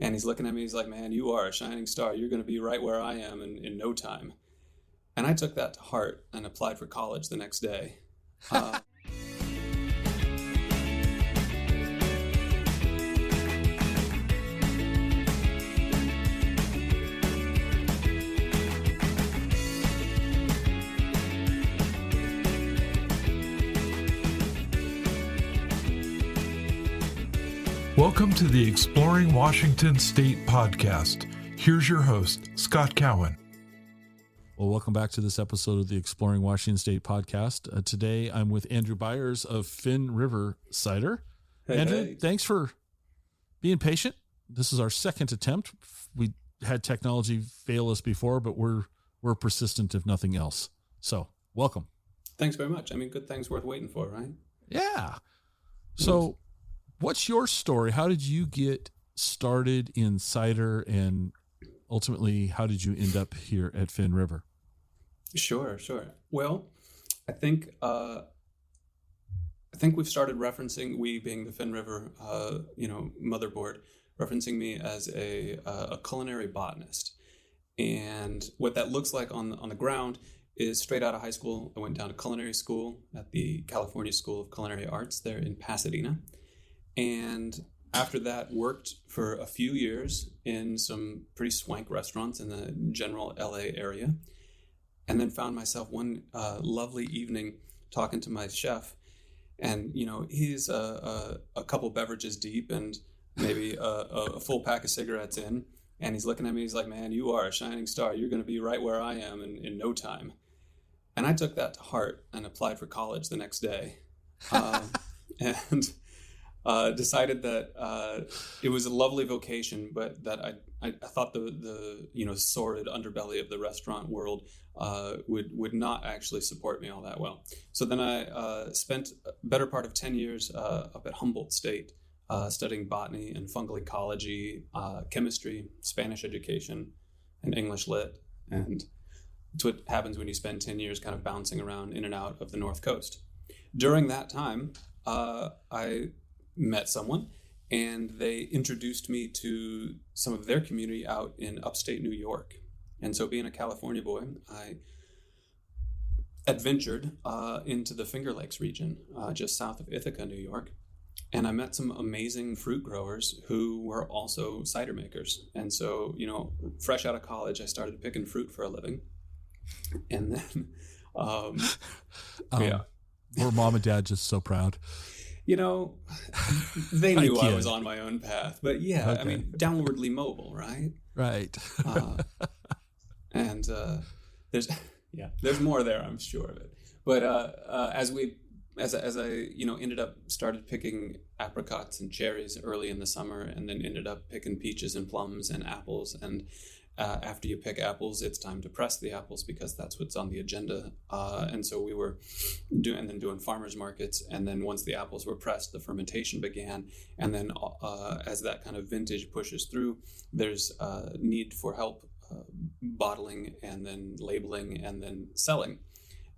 And he's looking at me, he's like, man, you are a shining star. You're going to be right where I am in no time. And I took that to heart and applied for college the next day. Welcome to the Exploring Washington State podcast. Here's your host, Scott Cowan. Well, welcome back to this episode of the Exploring Washington State podcast. Today, I'm with Andrew Byers of Finnriver Cider. Hey, Andrew, thanks for being patient. This is our second attempt. We had technology fail us before, but we're persistent if nothing else. So, welcome. Thanks very much. I mean, good things worth waiting for, right? Yeah. So, what's your story? How did you get started in cider, and ultimately, how did you end up here at Finnriver? Sure. Well, I think we've started referencing, we being the Finnriver, motherboard, referencing me as a culinary botanist. And what that looks like on the ground is straight out of high school, I went down to culinary school at the California School of Culinary Arts there in Pasadena. And after that, worked for a few years in some pretty swank restaurants in the general LA area. And then found myself one lovely evening talking to my chef. And, he's a couple beverages deep and maybe a full pack of cigarettes in. And he's looking at me, he's like, man, you are a shining star. You're going to be right where I am in no time. And I took that to heart and applied for college the next day. And decided that it was a lovely vocation, but that I thought the sordid underbelly of the restaurant world would not actually support me all that well. So then I spent a better part of 10 years up at Humboldt State studying botany and fungal ecology, chemistry, Spanish education, and English lit. And it's what happens when you spend 10 years kind of bouncing around in and out of the North Coast. During that time, I met someone, and they introduced me to some of their community out in upstate New York. And so being a California boy, I adventured into the Finger Lakes region, just south of Ithaca, New York. And I met some amazing fruit growers who were also cider makers. And so, fresh out of college, I started picking fruit for a living. And then, Were mom and dad just so proud? They knew I was on my own path, but yeah, okay. I mean, downwardly mobile, right? Right. And there's more there, I'm sure of it. But as I ended up started picking apricots and cherries early in the summer, and then ended up picking peaches and plums and apples. And after you pick apples, it's time to press the apples because that's what's on the agenda. And so we were doing farmers markets. And then once the apples were pressed, the fermentation began. And then as that kind of vintage pushes through, there's need for help bottling and then labeling and then selling.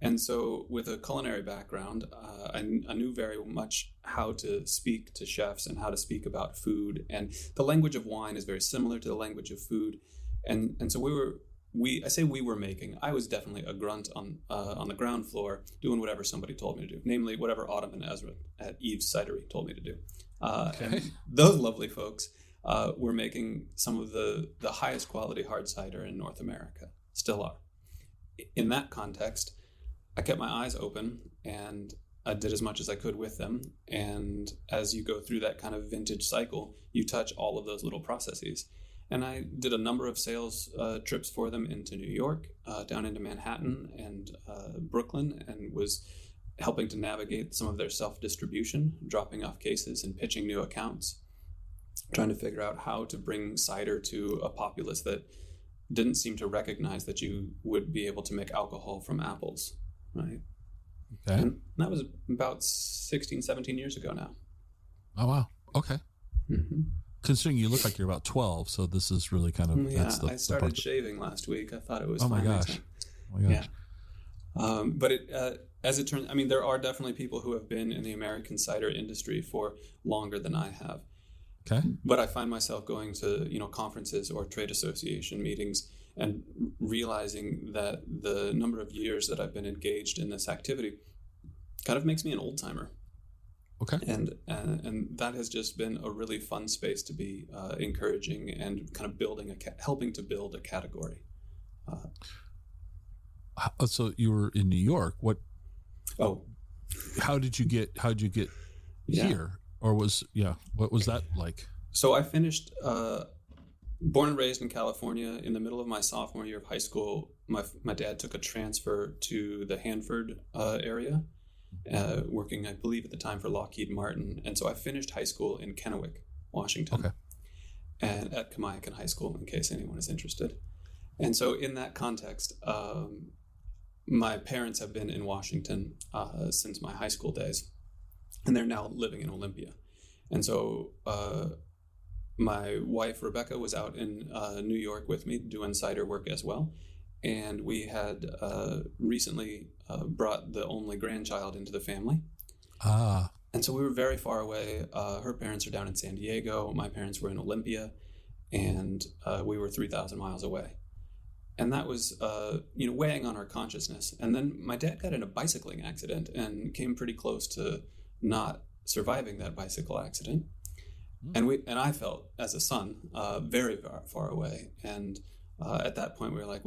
And so with a culinary background, I knew very much how to speak to chefs and how to speak about food. And the language of wine is very similar to the language of food. And so I was definitely a grunt on the ground floor doing whatever somebody told me to do, namely whatever Autumn and Ezra at Eve's Cidery told me to do. And those lovely folks were making some of the highest quality hard cider in North America, still are. In that context, I kept my eyes open and I did as much as I could with them. And as you go through that kind of vintage cycle, you touch all of those little processes. And I did a number of sales trips for them into New York, down into Manhattan and Brooklyn, and was helping to navigate some of their self-distribution, dropping off cases and pitching new accounts, trying to figure out how to bring cider to a populace that didn't seem to recognize that you would be able to make alcohol from apples, right? Okay. And that was about 16, 17 years ago now. Oh, wow. Okay. Mm-hmm. Considering you look like you're about 12, so this is really kind of... Yeah, I started shaving last week. I thought it was Oh my gosh. Yeah. But as it turns, I mean, there are definitely people who have been in the American cider industry for longer than I have. Okay. But I find myself going to, conferences or trade association meetings and realizing that the number of years that I've been engaged in this activity kind of makes me an old timer. Okay. And that has just been a really fun space to be encouraging and kind of helping to build a category. So you were in New York. What? Oh, how did you get here? Or what was that like? So I finished, born and raised in California. In the middle of my sophomore year of high school, my dad took a transfer to the Hanford area, working, I believe, at the time for Lockheed Martin. And so I finished high school in Kennewick, Washington, okay, and at Chimacum High School, in case anyone is interested. And so in that context, my parents have been in Washington since my high school days, and they're now living in Olympia. And so my wife, Rebecca, was out in New York with me doing cider work as well. And we had recently brought the only grandchild into the family. And so we were very far away. Her parents are down in San Diego. My parents were in Olympia. And we were 3,000 miles away. And that was, weighing on our consciousness. And then my dad got in a bicycling accident and came pretty close to not surviving that bicycle accident. And I felt, as a son, very far away. And at that point, we were like,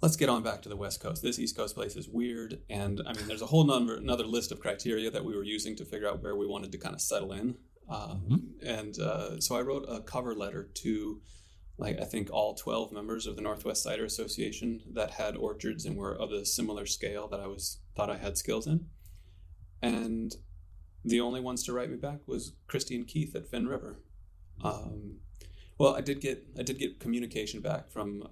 let's get on back to the West Coast. This East Coast place is weird. And I mean, there's a whole another list of criteria that we were using to figure out where we wanted to kind of settle in. And so I wrote a cover letter to, I think all 12 members of the Northwest Cider Association that had orchards and were of a similar scale that I thought I had skills in. And the only ones to write me back was Christy and Keith at Finnriver. Well, I did get communication back from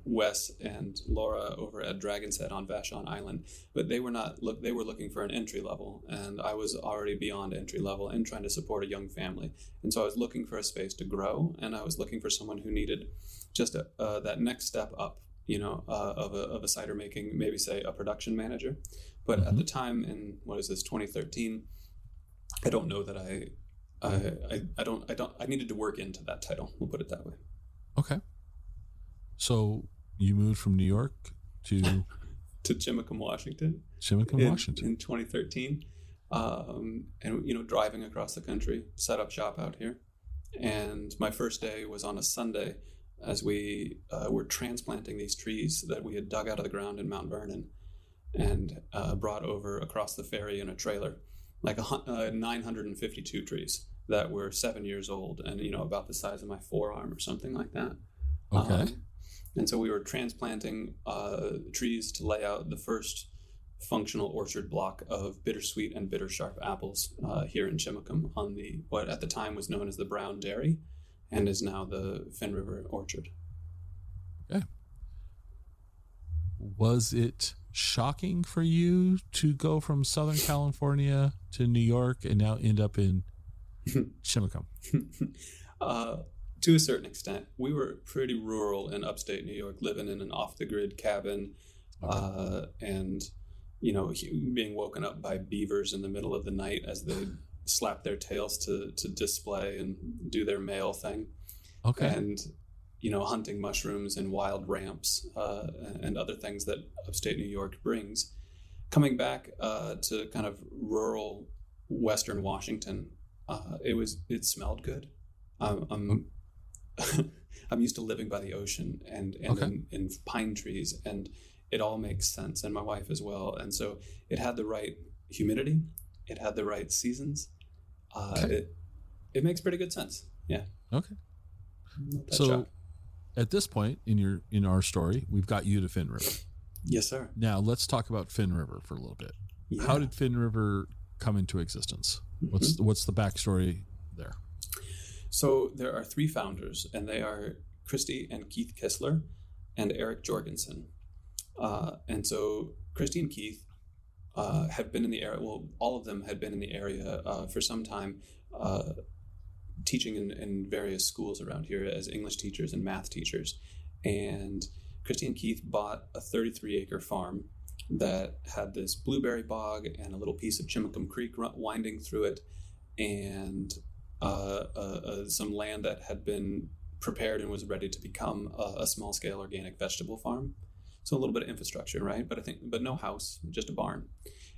Wes and Laura over at Dragon's Head on Vashon Island, but they were looking for an entry level, and I was already beyond entry level and trying to support a young family. And so I was looking for a space to grow, and I was looking for someone who needed just that next step up, of a cider making, maybe say a production manager. But at the time in 2013, I don't know that I needed to work into that title. We'll put it that way. Okay. So you moved from New York to Chimacum, Washington. Washington in 2013, and driving across the country, set up shop out here. And my first day was on a Sunday, as we were transplanting these trees that we had dug out of the ground in Mount Vernon, and brought over across the ferry in a trailer, 952 trees that were 7 years old and about the size of my forearm or something like that. Okay. And so we were transplanting trees to lay out the first functional orchard block of bittersweet and bitter sharp apples here in Chimacum on what at the time was known as the Brown Dairy and is now the Finnriver Orchard. Okay. Was it shocking for you to go from Southern California to New York and now end up in Chimacum? To a certain extent. We were pretty rural in upstate New York, living in an off-the-grid cabin, and being woken up by beavers in the middle of the night as they slap their tails to display and do their male thing. Okay. And hunting mushrooms and wild ramps and other things that upstate New York brings. Coming back to kind of rural Western Washington, it smelled good. I'm used to living by the ocean and Okay. in pine trees, and it all makes sense, and my wife as well. And so it had the right humidity, it had the right seasons. Okay. It makes pretty good sense. Yeah. Okay. Not that So shocked. at this point in our story, we've got you to Finnriver. Yes, sir. Now let's talk about Finnriver for a little bit. Yeah. How did Finnriver come into existence? What's the backstory there? So there are three founders, and they are Christy and Keith Kissler and Eric Jorgensen. And so Christy and Keith have been in the area. Well, all of them had been in the area for some time, teaching in various schools around here as English teachers and math teachers. And Christy and Keith bought a 33-acre farm that had this blueberry bog and a little piece of Chimacum Creek winding through it. And some land that had been prepared and was ready to become a small-scale organic vegetable farm. So a little bit of infrastructure, right? But no house, just a barn.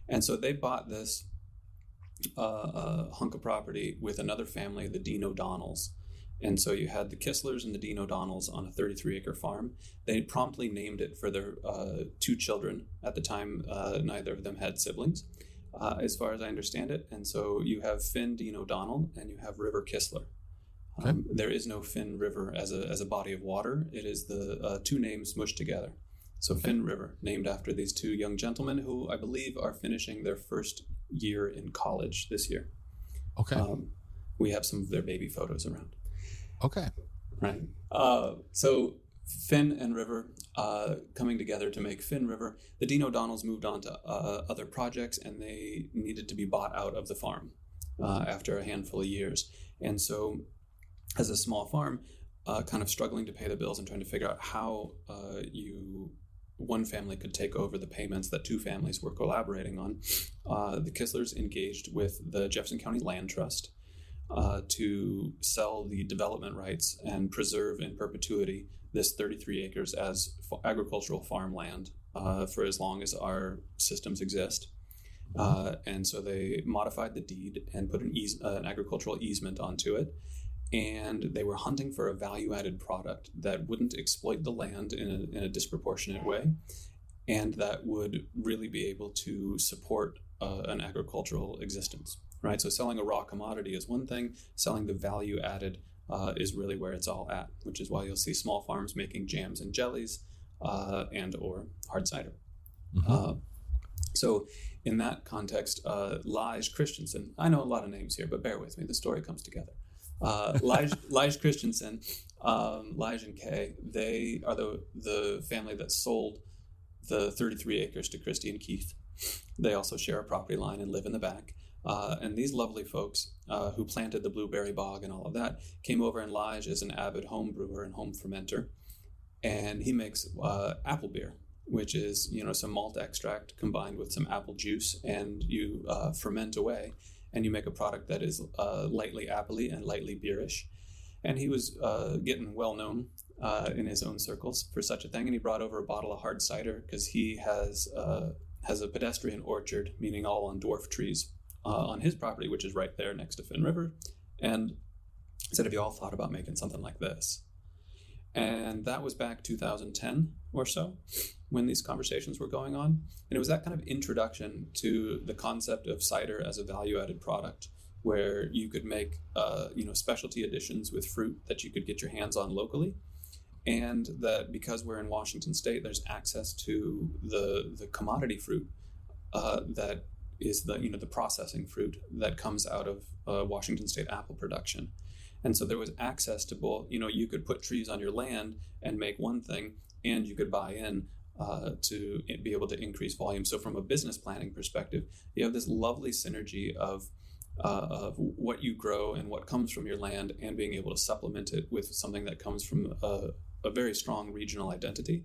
And so they bought this hunk of property with another family, the Dean O'Donnells. And so you had the Kisslers and the Dean O'Donnells on a 33-acre farm. They promptly named it for their 2 children. At the time, neither of them had siblings, as far as I understand it. And so you have Finn Dean O'Donnell and you have River Kissler. Okay. There is no Finn River as a body of water. It is the 2 names smushed together. So Finnriver, named after these 2 young gentlemen who I believe are finishing their first year in college this year. Okay. We have some of their baby photos around. Okay. Right. So Finn and River coming together to make Finnriver. The Dean O'Donnells moved on to other projects, and they needed to be bought out of the farm after a handful of years. And so as a small farm, kind of struggling to pay the bills and trying to figure out how one family could take over the payments that 2 families were collaborating on. The Kisslers engaged with the Jefferson County Land Trust to sell the development rights and preserve in perpetuity this 33 acres as agricultural farmland for as long as our systems exist. And so they modified the deed and put an agricultural easement onto it. And they were hunting for a value-added product that wouldn't exploit the land in a disproportionate way, and that would really be able to support an agricultural existence, right? So selling a raw commodity is one thing. Selling the value-added is really where it's all at, which is why you'll see small farms making jams and jellies and or hard cider. Mm-hmm. So in that context, Lige Christensen, I know a lot of names here, but bear with me, the story comes together. Lige Christensen, Lige and Kay, they are the family that sold the 33 acres to Christy and Keith. They also share a property line and live in the back. And these lovely folks who planted the blueberry bog and all of that came over, and Lige is an avid home brewer and home fermenter. And he makes apple beer, which is, some malt extract combined with some apple juice, and you ferment away. And you make a product that is lightly appley and lightly beerish. And he was getting well known in his own circles for such a thing. And he brought over a bottle of hard cider because he has a pedestrian orchard, meaning all on dwarf trees, on his property, which is right there next to Finnriver. And said, have you all thought about making something like this? And that was back 2010 or so when these conversations were going on. And it was that kind of introduction to the concept of cider as a value-added product, where you could make specialty additions with fruit that you could get your hands on locally. And that because we're in Washington State, there's access to the commodity fruit that is the processing fruit that comes out of Washington State apple production. And so there was access to both, you could put trees on your land and make one thing, and you could buy in to be able to increase volume. So from a business planning perspective, you have this lovely synergy of what you grow and what comes from your land, and being able to supplement it with something that comes from a very strong regional identity.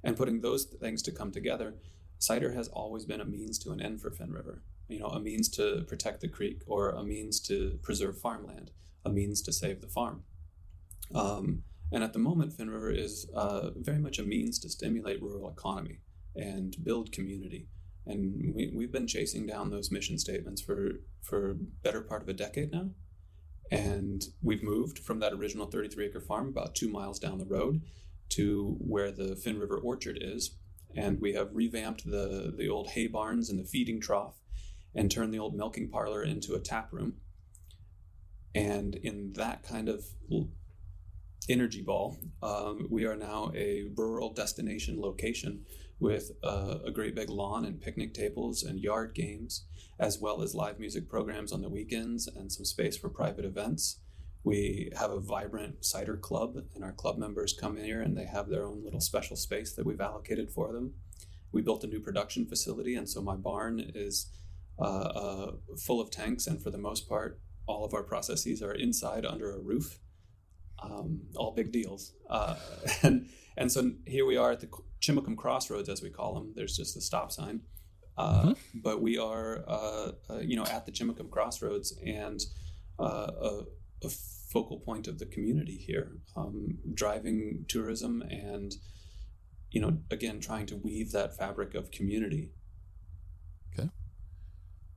And putting those things to come together, cider has always been a means to an end for Finnriver. A means to protect the creek, or a means to preserve farmland, a means to save the farm. And at the moment, Finnriver is very much a means to stimulate rural economy and build community. And we've been chasing down those mission statements for better part of a decade now. And we've moved from that original 33-acre farm about 2 miles down the road to where the Finnriver Orchard is. And we have revamped the old hay barns and the feeding trough, and turned the old milking parlor into a tap room. And in that kind of energy ball, we are now a rural destination location with a great big lawn and picnic tables and yard games, as well as live music programs on the weekends and some space for private events. We have a vibrant cider club, and our club members come in here and they have their own little special space that we've allocated for them. We built a new production facility, and so my barn is full of tanks, and for the most part, all of our processes are inside under a roof. All big deals. And so here we are at the Chimacum Crossroads, as we call them. There's just a stop sign. But we are, at the Chimacum Crossroads, and a focal point of the community here, driving tourism and, again, trying to weave that fabric of community. Okay.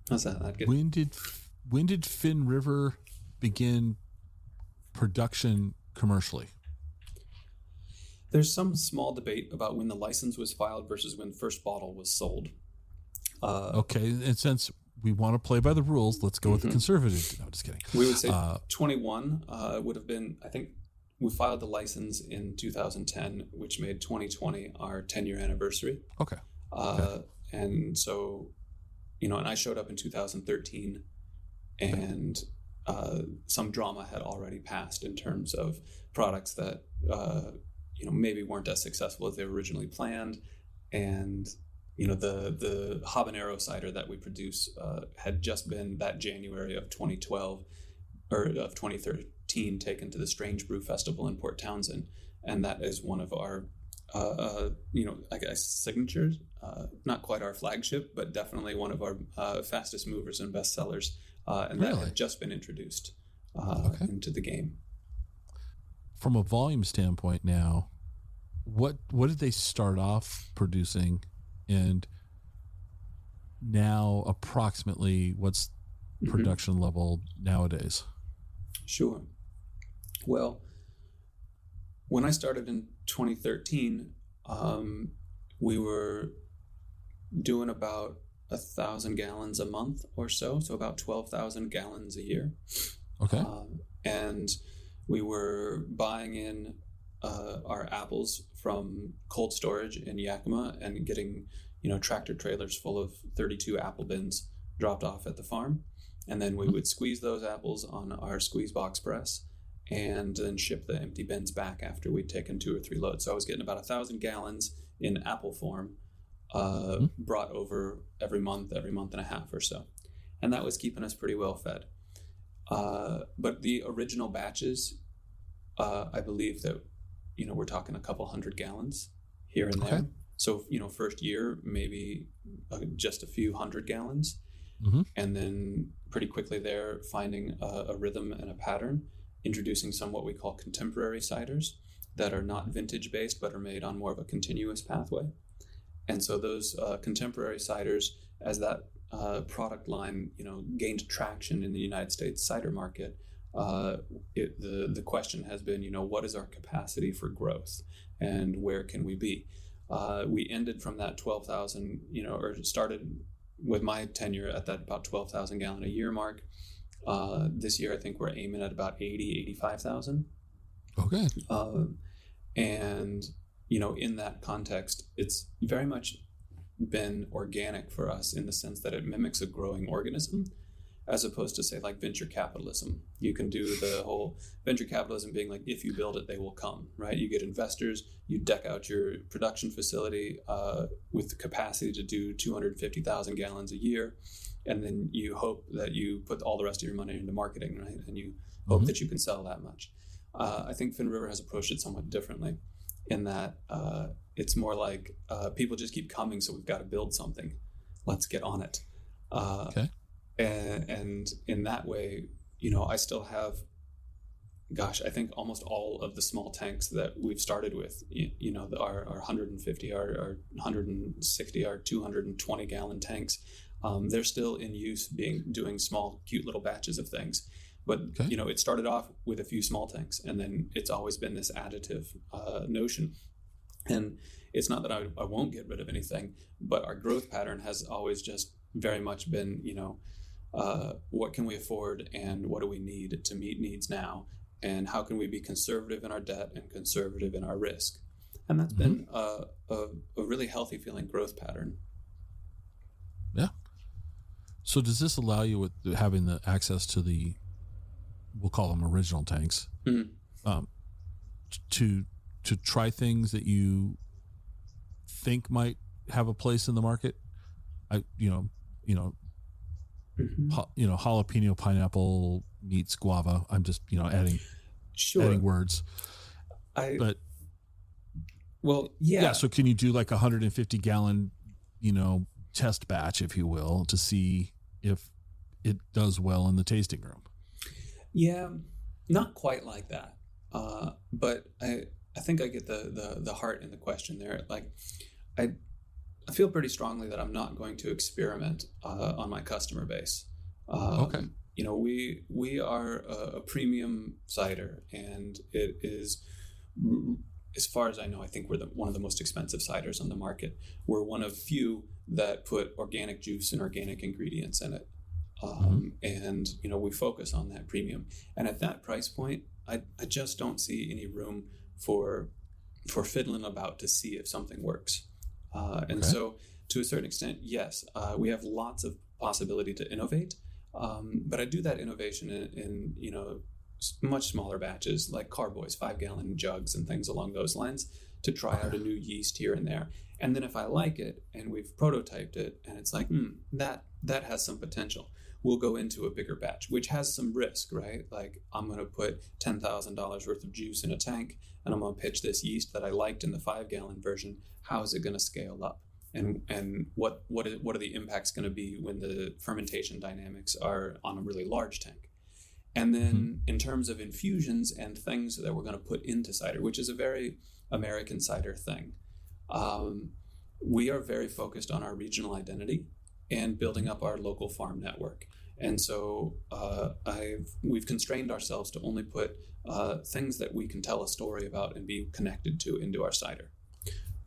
How's that? That good? When did Finnriver begin production commercially? There's some small debate about when the license was filed versus when the first bottle was sold. Okay, and since we want to play by the rules, let's go with the conservative. No, just kidding. We would say 21 would have been, I think we filed the license in 2010, which made 2020 our 10-year anniversary. Okay. And so, and I showed up in 2013, and some drama had already passed in terms of products that, maybe weren't as successful as they were originally planned. And the habanero cider that we produce had just been that January of 2012 or of 2013 taken to the Strange Brew Festival in Port Townsend, and that is one of our I guess signatures, not quite our flagship, but definitely one of our fastest movers and bestsellers, and that had just been introduced into the game. From a volume standpoint now, what did they start off producing, and now approximately what's production level nowadays? Sure. Well, when I started in 2013, we were doing about 1,000 gallons a month or so about 12,000 gallons a year. Okay. And we were buying in our apples from cold storage in Yakima and getting, tractor trailers full of 32 apple bins dropped off at the farm. And then we would squeeze those apples on our squeeze box press and then ship the empty bins back after we'd taken 2 or 3 loads. So I was getting about 1,000 gallons in apple form brought over every month and a half or so. And that was keeping us pretty well fed. But the original batches, I believe that, we're talking a couple hundred gallons here and there. So, first year, maybe just a few hundred gallons. And then pretty quickly there, finding a rhythm and a pattern, introducing some what we call contemporary ciders that are not vintage based, but are made on more of a continuous pathway. And so those contemporary ciders, as that product line, gained traction in the United States cider market, the question has been, what is our capacity for growth and where can we be? We ended from that 12,000, or started with my tenure at that about 12,000 gallon a year mark. This year, I think we're aiming at about 85,000. Okay. And, in that context, it's very much been organic for us in the sense that it mimics a growing organism, as opposed to, say, like venture capitalism. You can do the whole venture capitalism being like, if you build it, they will come, right? You get investors, you deck out your production facility with the capacity to do 250,000 gallons a year, and then you hope that you put all the rest of your money into marketing, right? And you hope that you can sell that much. I think Finnriver has approached it somewhat differently in that it's more like people just keep coming, so we've got to build something. Let's get on it. Okay. And in that way, I still have, I think almost all of the small tanks that we've started with, our 150, our 160, our 220 gallon tanks, they're still in use doing small, cute little batches of things. But, it started off with a few small tanks, and then it's always been this additive notion. And it's not that I won't get rid of anything, but our growth pattern has always just very much been, what can we afford and what do we need to meet needs now? And how can we be conservative in our debt and conservative in our risk? And that's been a really healthy feeling growth pattern. Yeah. So does this allow you, with having the access to the, we'll call them original tanks, to try things that you think might have a place in the market? Jalapeno pineapple meets guava. I'm just, adding words. So can you do like 150 gallon, test batch, if you will, to see if it does well in the tasting room? Yeah, not quite like that. But I think I get the heart in the question there. Like, I feel pretty strongly that I'm not going to experiment on my customer base. Okay. We are a premium cider, and it is, as far as I know, I think we're one of the most expensive ciders on the market. We're one of few that put organic juice and organic ingredients in it. And we focus on that premium. And at that price point, I just don't see any room for fiddling about to see if something works. And so, to a certain extent, yes, we have lots of possibility to innovate. But I do that innovation in much smaller batches, like carboys, 5-gallon jugs and things along those lines, to try out a new yeast here and there. And then if I like it and we've prototyped it and it's like, that has some potential, we'll go into a bigger batch, which has some risk, right? Like, I'm going to put $10,000 worth of juice in a tank, and I'm going to pitch this yeast that I liked in the 5-gallon version. How is it going to scale up? And what are the impacts going to be when the fermentation dynamics are on a really large tank? And then in terms of infusions and things that we're going to put into cider, which is a very American cider thing, we are very focused on our regional identity and building up our local farm network. And so we've constrained ourselves to only put things that we can tell a story about and be connected to into our cider.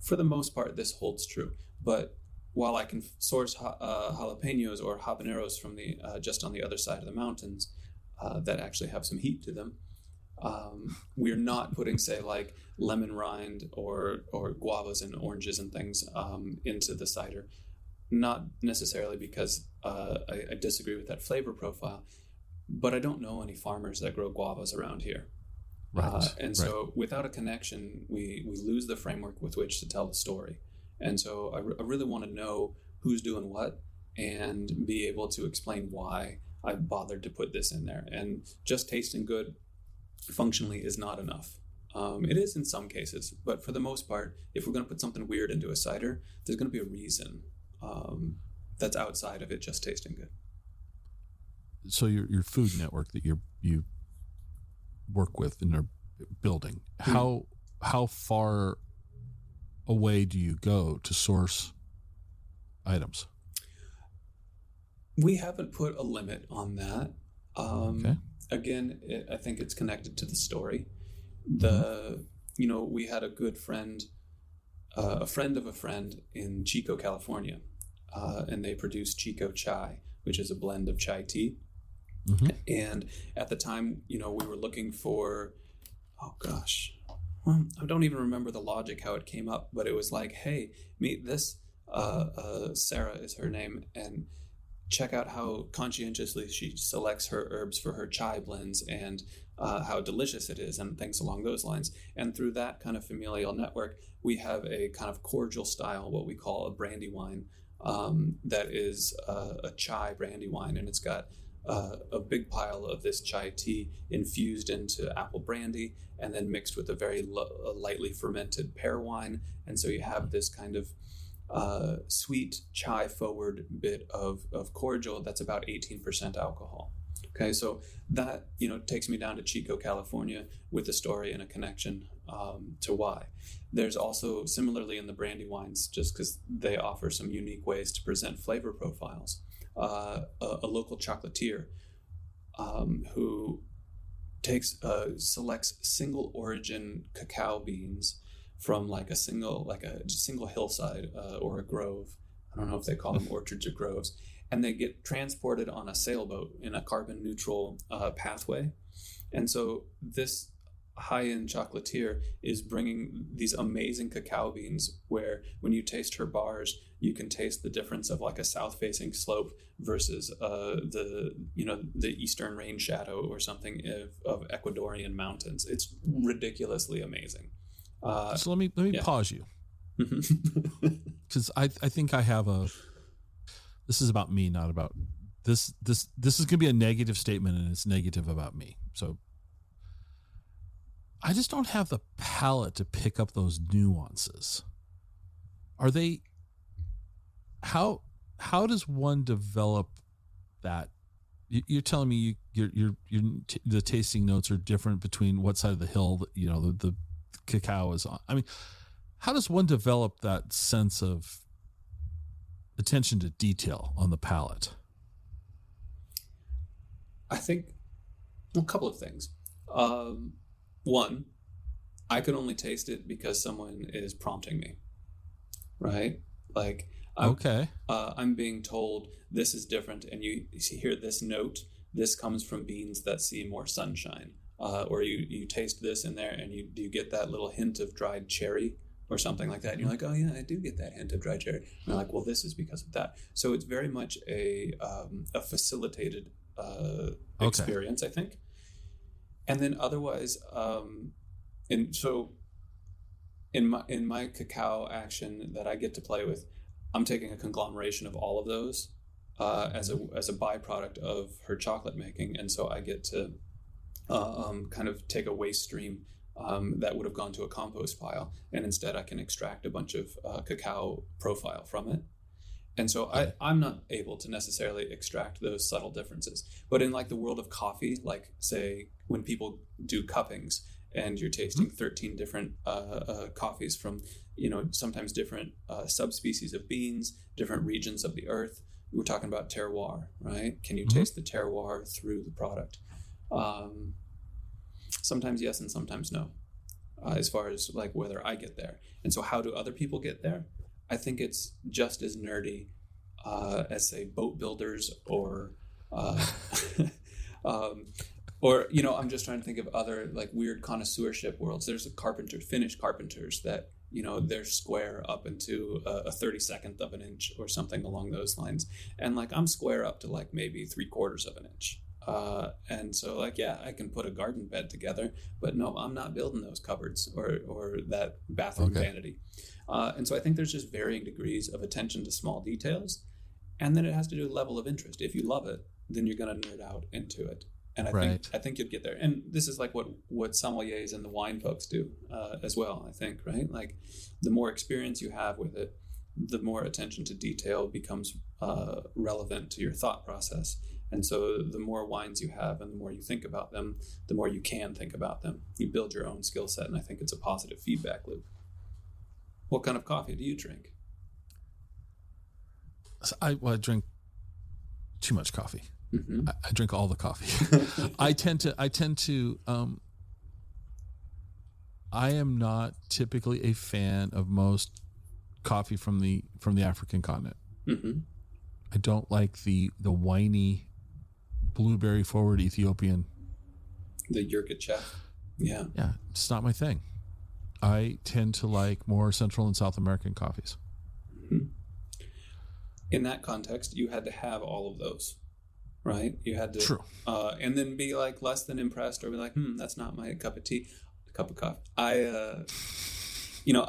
For the most part, this holds true. But while I can source jalapenos or habaneros from the just on the other side of the mountains that actually have some heat to them, we're not putting, say, like lemon rind or guavas and oranges and things into the cider. Not necessarily because I disagree with that flavor profile, but I don't know any farmers that grow guavas around here. Right. So without a connection, we lose the framework with which to tell the story. And so I really want to know who's doing what and be able to explain why I bothered to put this in there. And just tasting good functionally is not enough. It is in some cases, but for the most part, if we're going to put something weird into a cider, there's going to be a reason that's outside of it just tasting good. So your food network that you work with and are building, how far away do you go to source items? We haven't put a limit on that. Okay. Again, I think it's connected to the story. We had a good friend, a friend of a friend in Chico, California, and they produce Chico chai, which is a blend of chai tea. And at the time, we were looking for, I don't even remember the logic how it came up, but it was like, hey, meet this, Sarah is her name, and check out how conscientiously she selects her herbs for her chai blends and how delicious it is and things along those lines. And through that kind of familial network, we have a kind of cordial style, what we call a brandy wine, that is a chai brandy wine, and it's got a big pile of this chai tea infused into apple brandy and then mixed with a very lightly fermented pear wine. And so you have this kind of sweet chai forward bit of cordial that's about 18% alcohol. Okay, so that takes me down to Chico, California, with a story and a connection to why. There's also, similarly in the brandy wines, just because they offer some unique ways to present flavor profiles, a local chocolatier who selects single origin cacao beans from a single hillside or a grove. I don't know if they call them orchards or groves, and they get transported on a sailboat in a carbon neutral pathway. And so this high-end chocolatier is bringing these amazing cacao beans where when you taste her bars, you can taste the difference of like a south-facing slope versus the eastern rain shadow or something of Ecuadorian mountains. It's ridiculously amazing. So let me pause you, because I think I have this is about me, not about this is going to be a negative statement, and it's negative about me. So I just don't have the palate to pick up those nuances. Are they, how does one develop that You're telling me the tasting notes are different between what side of the hill the cacao is on. I mean, how does one develop that sense of attention to detail on the palate? I think a couple of things. One, I can only taste it because someone is prompting me, right? Like, I'm being told this is different, and you hear this note. This comes from beans that see more sunshine, or you taste this in there, and you get that little hint of dried cherry or something like that. And you're like, oh yeah, I do get that hint of dried cherry. And you're like, well, this is because of that. So it's very much a facilitated experience, I think. And then otherwise, in my cacao action that I get to play with, I'm taking a conglomeration of all of those as a byproduct of her chocolate making, and so I get to kind of take a waste stream that would have gone to a compost pile, and instead I can extract a bunch of cacao profile from it. And so I'm not able to necessarily extract those subtle differences. But in like the world of coffee, like say when people do cuppings and you're tasting 13 different coffees from, sometimes different subspecies of beans, different regions of the earth, we're talking about terroir, right? Can you taste the terroir through the product? Sometimes yes and sometimes no, as far as like whether I get there. And so how do other people get there? I think it's just as nerdy as say boat builders or I'm just trying to think of other like weird connoisseurship worlds. There's Finnish carpenters that they're square up into a 32nd of an inch or something along those lines, and like I'm square up to like maybe 3/4 of an inch. And so like, yeah, I can put a garden bed together, but no, I'm not building those cupboards or that bathroom vanity. And so I think there's just varying degrees of attention to small details. And then it has to do with level of interest. If you love it, then you're going to nerd out into it. And I think you'd get there. And this is like what sommeliers and the wine folks do as well, I think, right? Like the more experience you have with it, the more attention to detail becomes relevant to your thought process. And so the more wines you have and the more you think about them, the more you can think about them. You build your own skill set, and I think it's a positive feedback loop. What kind of coffee do you drink? I drink too much coffee. Mm-hmm. I drink all the coffee. I tend to I am not typically a fan of most coffee from the African continent. Mm-hmm. I don't like the whiny blueberry forward Ethiopian. The Yirgacheffe. Yeah. Yeah, it's not my thing. I tend to like more Central and South American coffees. Mm-hmm. In that context, you had to have all of those, right? You had to, True. And then be like less than impressed, or be like, that's not my cup of coffee. I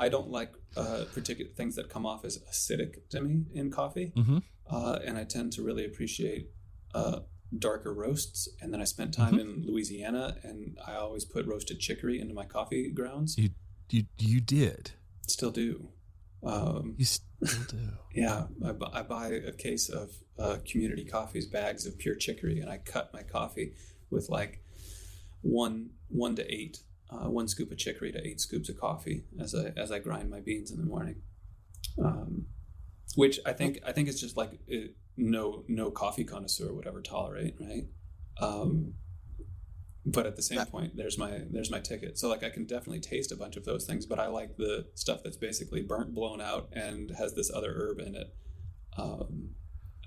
don't like particular things that come off as acidic to me in coffee, and I tend to really appreciate darker roasts. And then I spent time in Louisiana, and I always put roasted chicory into my coffee grounds. You did? Still do. You still do? Yeah, I buy a case of Community Coffee's bags of pure chicory, and I cut my coffee with like one to 8, 1 scoop of chicory to 8 scoops of coffee as I grind my beans in the morning. Which I think it's just like no coffee connoisseur would ever tolerate, right? But at the same point, there's my ticket. So like I can definitely taste a bunch of those things, but I like the stuff that's basically burnt, blown out, and has this other herb in it.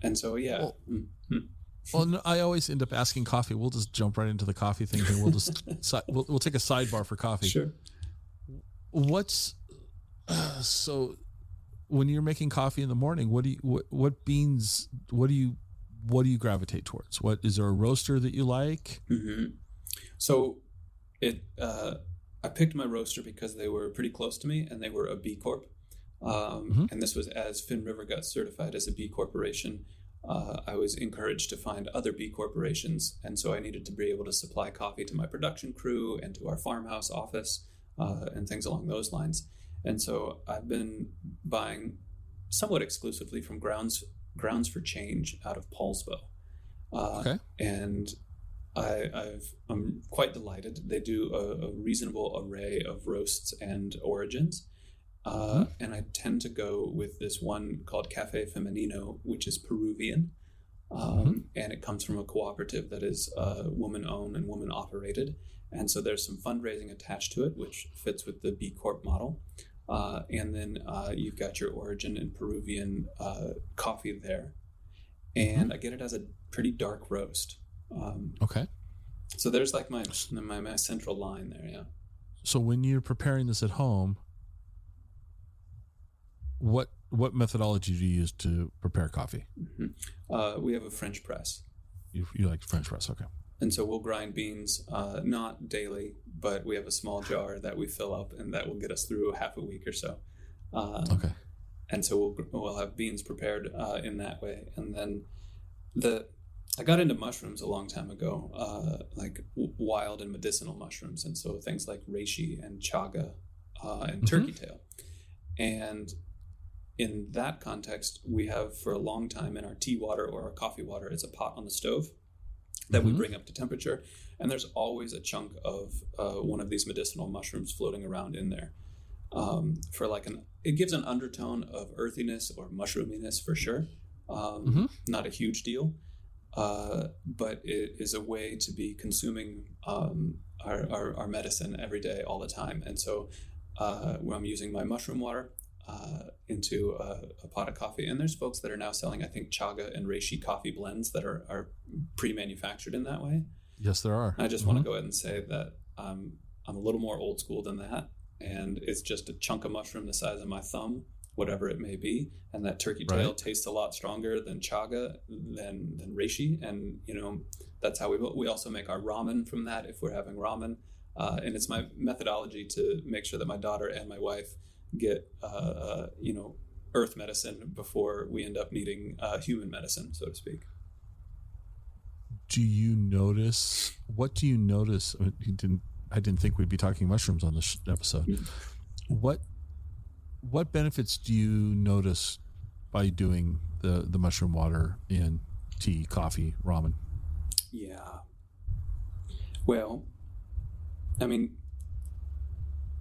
And so yeah. Well, no, I always end up asking coffee. We'll just jump right into the coffee thing here. We'll just we'll take a sidebar for coffee. Sure. What's so when you're making coffee in the morning? What beans? What do you gravitate towards? What is there a roaster that you like? Mm-hmm. So I picked my roaster because they were pretty close to me and they were a B Corp. And this was as Finnriver got certified as a B Corporation. I was encouraged to find other B Corporations, and so I needed to be able to supply coffee to my production crew and to our farmhouse office and things along those lines. And so I've been buying somewhat exclusively from Grounds for Change out of Paulsbo. And I'm quite delighted. They do a reasonable array of roasts and origins. And I tend to go with this one called Cafe Femenino, which is Peruvian. And it comes from a cooperative that is woman-owned and woman-operated. And so there's some fundraising attached to it, which fits with the B Corp model. And then you've got your origin in Peruvian coffee there. And I get it as a pretty dark roast. So there's like my central line there, yeah. So when you're preparing this at home, what methodology do you use to prepare coffee? We have a French press. You like French press, okay. And so we'll grind beans, not daily, but we have a small jar that we fill up, and that will get us through half a week or so. And so we'll have beans prepared in that way. And then I got into mushrooms a long time ago, like wild and medicinal mushrooms. And so things like reishi and chaga and turkey tail. And in that context, we have for a long time in our tea water or our coffee water, it's a pot on the stove that we bring up to temperature. And there's always a chunk of one of these medicinal mushrooms floating around in there. It gives an undertone of earthiness or mushroominess for sure. Not a huge deal, but it is a way to be consuming our medicine every day, all the time. And so when I'm using my mushroom water into a pot of coffee, and there's folks that are now selling, I think, chaga and reishi coffee blends that are pre-manufactured in that way. Yes, there are. I just want to go ahead and say that I'm a little more old school than that. And it's just a chunk of mushroom the size of my thumb, whatever it may be. And that turkey tail tastes a lot stronger than chaga, than reishi. And, that's how we also make our ramen from that if we're having ramen. And it's my methodology to make sure that my daughter and my wife get, earth medicine before we end up needing human medicine, so to speak. What do you notice? I didn't think we'd be talking mushrooms on this episode. What benefits do you notice by doing the mushroom water in tea, coffee, ramen? Yeah. Well,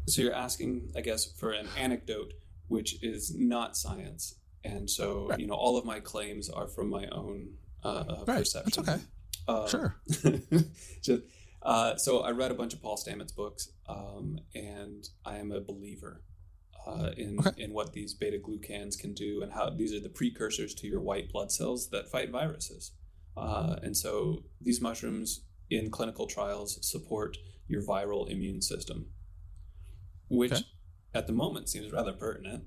so you're asking, I guess, for an anecdote, which is not science. And so, all of my claims are from my own perception. That's okay. Sure. So I read a bunch of Paul Stamets books, and I am a believer in what these beta glucans can do, and how these are the precursors to your white blood cells that fight viruses. And so these mushrooms in clinical trials support your viral immune system, which at the moment seems rather pertinent.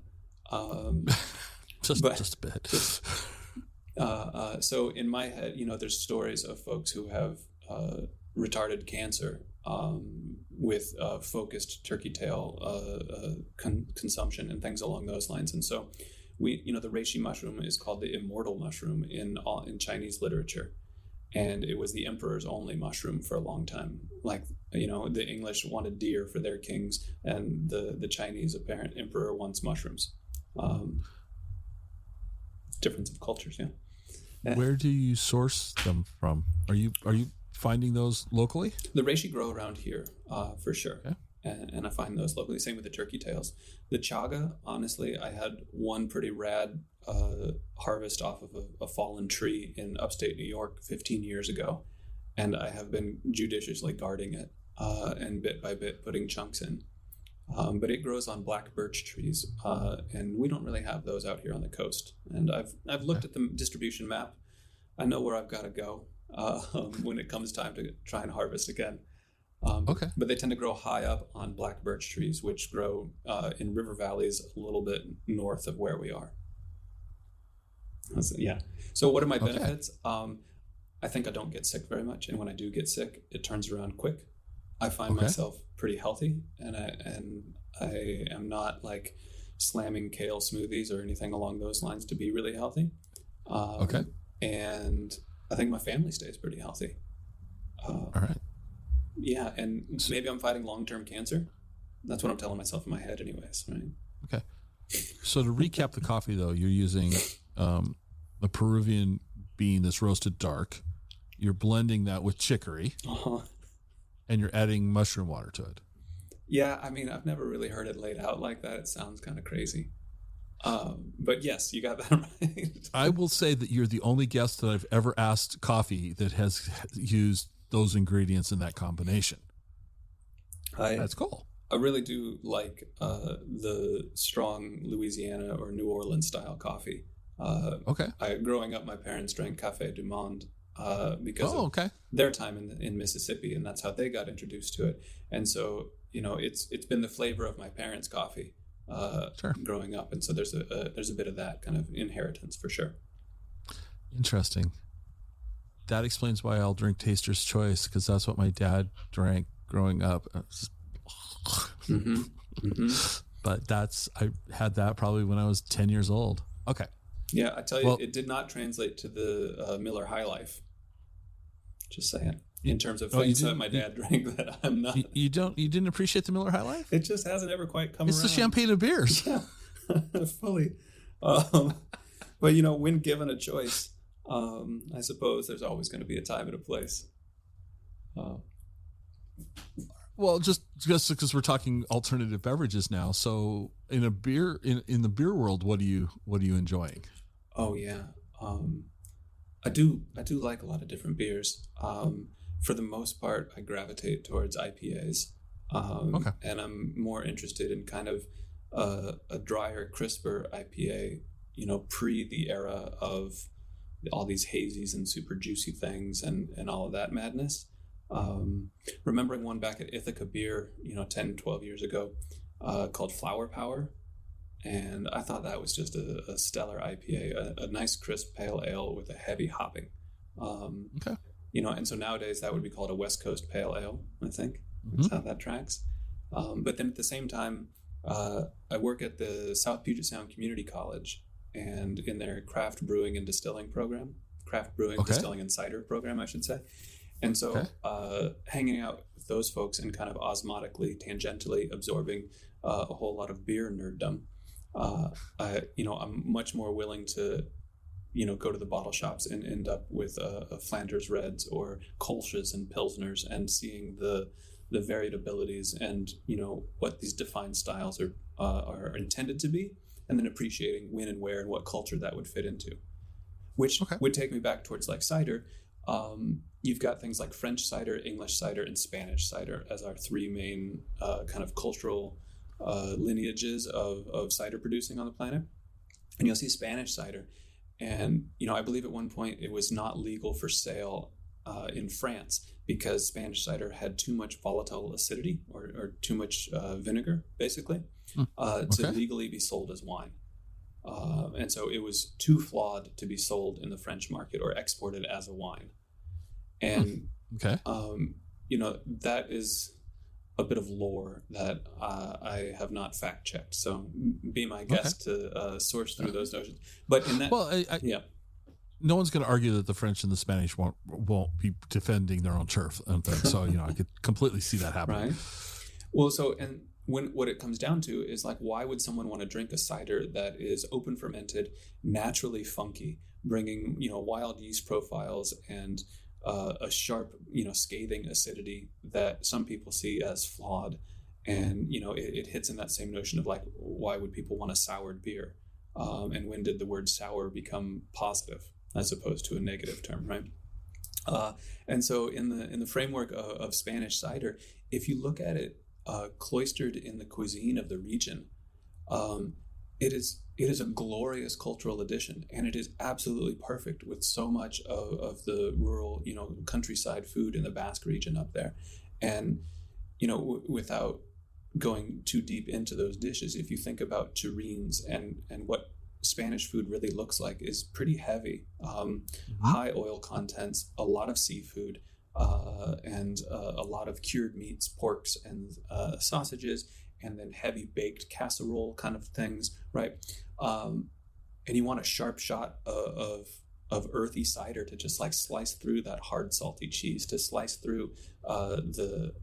Just a bit. So in my head, there's stories of folks who have retarded cancer with focused turkey tail consumption and things along those lines. And so the reishi mushroom is called the immortal mushroom in Chinese literature. And it was the emperor's only mushroom for a long time. Like, the English wanted deer for their kings, and the Chinese apparent emperor wants mushrooms. Difference of cultures, yeah. Where do you source them from? Are you finding those locally? The reishi grow around here, for sure. Okay. And I find those locally. Same with the turkey tails. The chaga, honestly, I had one pretty rad harvest off of a fallen tree in upstate New York 15 years ago. And I have been judiciously guarding it and bit by bit putting chunks in. But it grows on black birch trees, and we don't really have those out here on the coast. And I've looked at the distribution map. I know where I've got to go when it comes time to try and harvest again. But they tend to grow high up on black birch trees, which grow in river valleys a little bit north of where we are. Yeah. So what are my benefits? I think I don't get sick very much, and when I do get sick, it turns around quick. I find myself pretty healthy, and I am not like slamming kale smoothies or anything along those lines to be really healthy. And I think my family stays pretty healthy. All right. Yeah, and maybe I'm fighting long-term cancer. That's what I'm telling myself in my head anyways, right? Okay. So to recap the coffee, though, you're using a Peruvian bean that's roasted dark. You're blending that with chicory, and you're adding mushroom water to it. Yeah, I mean, I've never really heard it laid out like that. It sounds kind of crazy. But yes, you got that right. I will say that you're the only guest that I've ever asked coffee that has used those ingredients in that combination. That's cool. I really do like the strong Louisiana or New Orleans style coffee. Okay. Growing up, my parents drank Café du Monde because of their time in Mississippi, and that's how they got introduced to it. And so, it's been the flavor of my parents' coffee growing up, and so there's a bit of that kind of inheritance for sure. Interesting. That explains why I'll drink Taster's Choice, because that's what my dad drank growing up. But I had that probably when I was 10 years old. Okay. Yeah, I tell you, it did not translate to the Miller High Life. Just saying. In terms of things that my dad drank that I'm not. You didn't appreciate the Miller High Life? It just hasn't ever quite come around. It's the champagne of beers. Yeah, fully. But, when given a choice, I suppose there's always going to be a time and a place. Well, just because we're talking alternative beverages now, so in a beer in the beer world, what are you enjoying? Oh yeah, I do like a lot of different beers. For the most part, I gravitate towards IPAs, and I'm more interested in kind of a drier, crisper IPA. Pre the era of all these hazies and super juicy things and all of that madness. Remembering one back at Ithaca Beer, 10, 12 years ago, called Flower Power. And I thought that was just a stellar IPA, a nice crisp pale ale with a heavy hopping. And so nowadays that would be called a West Coast pale ale, I think. That's how that tracks. But then at the same time, I work at the South Puget Sound Community College, and in their craft brewing and distilling program, distilling and cider program, I should say. And so hanging out with those folks and kind of osmotically, tangentially absorbing a whole lot of beer nerddom, I'm much more willing to, go to the bottle shops and end up with Flanders Reds or Kolsch's and Pilsners and seeing the varied abilities and, what these defined styles are intended to be, and then appreciating when and where and what culture that would fit into, which would take me back towards like cider. You've got things like French cider, English cider, and Spanish cider as our three main kind of cultural lineages of cider producing on the planet. And you'll see Spanish cider. And, I believe at one point it was not legal for sale in France because Spanish cider had too much volatile acidity or too much vinegar, basically, to legally be sold as wine. And so it was too flawed to be sold in the French market or exported as a wine. And, that is a bit of lore that I have not fact checked. So be my guest to source through those notions. But in that, no one's going to argue that the French and the Spanish won't be defending their own turf. So, I could completely see that happening. Right. Well, what it comes down to is like, why would someone want to drink a cider that is open fermented, naturally funky, bringing, wild yeast profiles and a sharp, scathing acidity that some people see as flawed. And, it hits in that same notion of like, why would people want a soured beer? And when did the word sour become positive as opposed to a negative term, right? And so in the framework of Spanish cider, if you look at it cloistered in the cuisine of the region, it is a glorious cultural addition, and it is absolutely perfect with so much of the rural, countryside food in the Basque region up there. And, without going too deep into those dishes, if you think about terrines and what Spanish food really looks like, is pretty heavy, high oil contents, a lot of seafood, and a lot of cured meats, porks and sausages, and then heavy baked casserole kind of things, right? And you want a sharp shot of earthy cider to just like slice through that hard salty cheese, to slice through the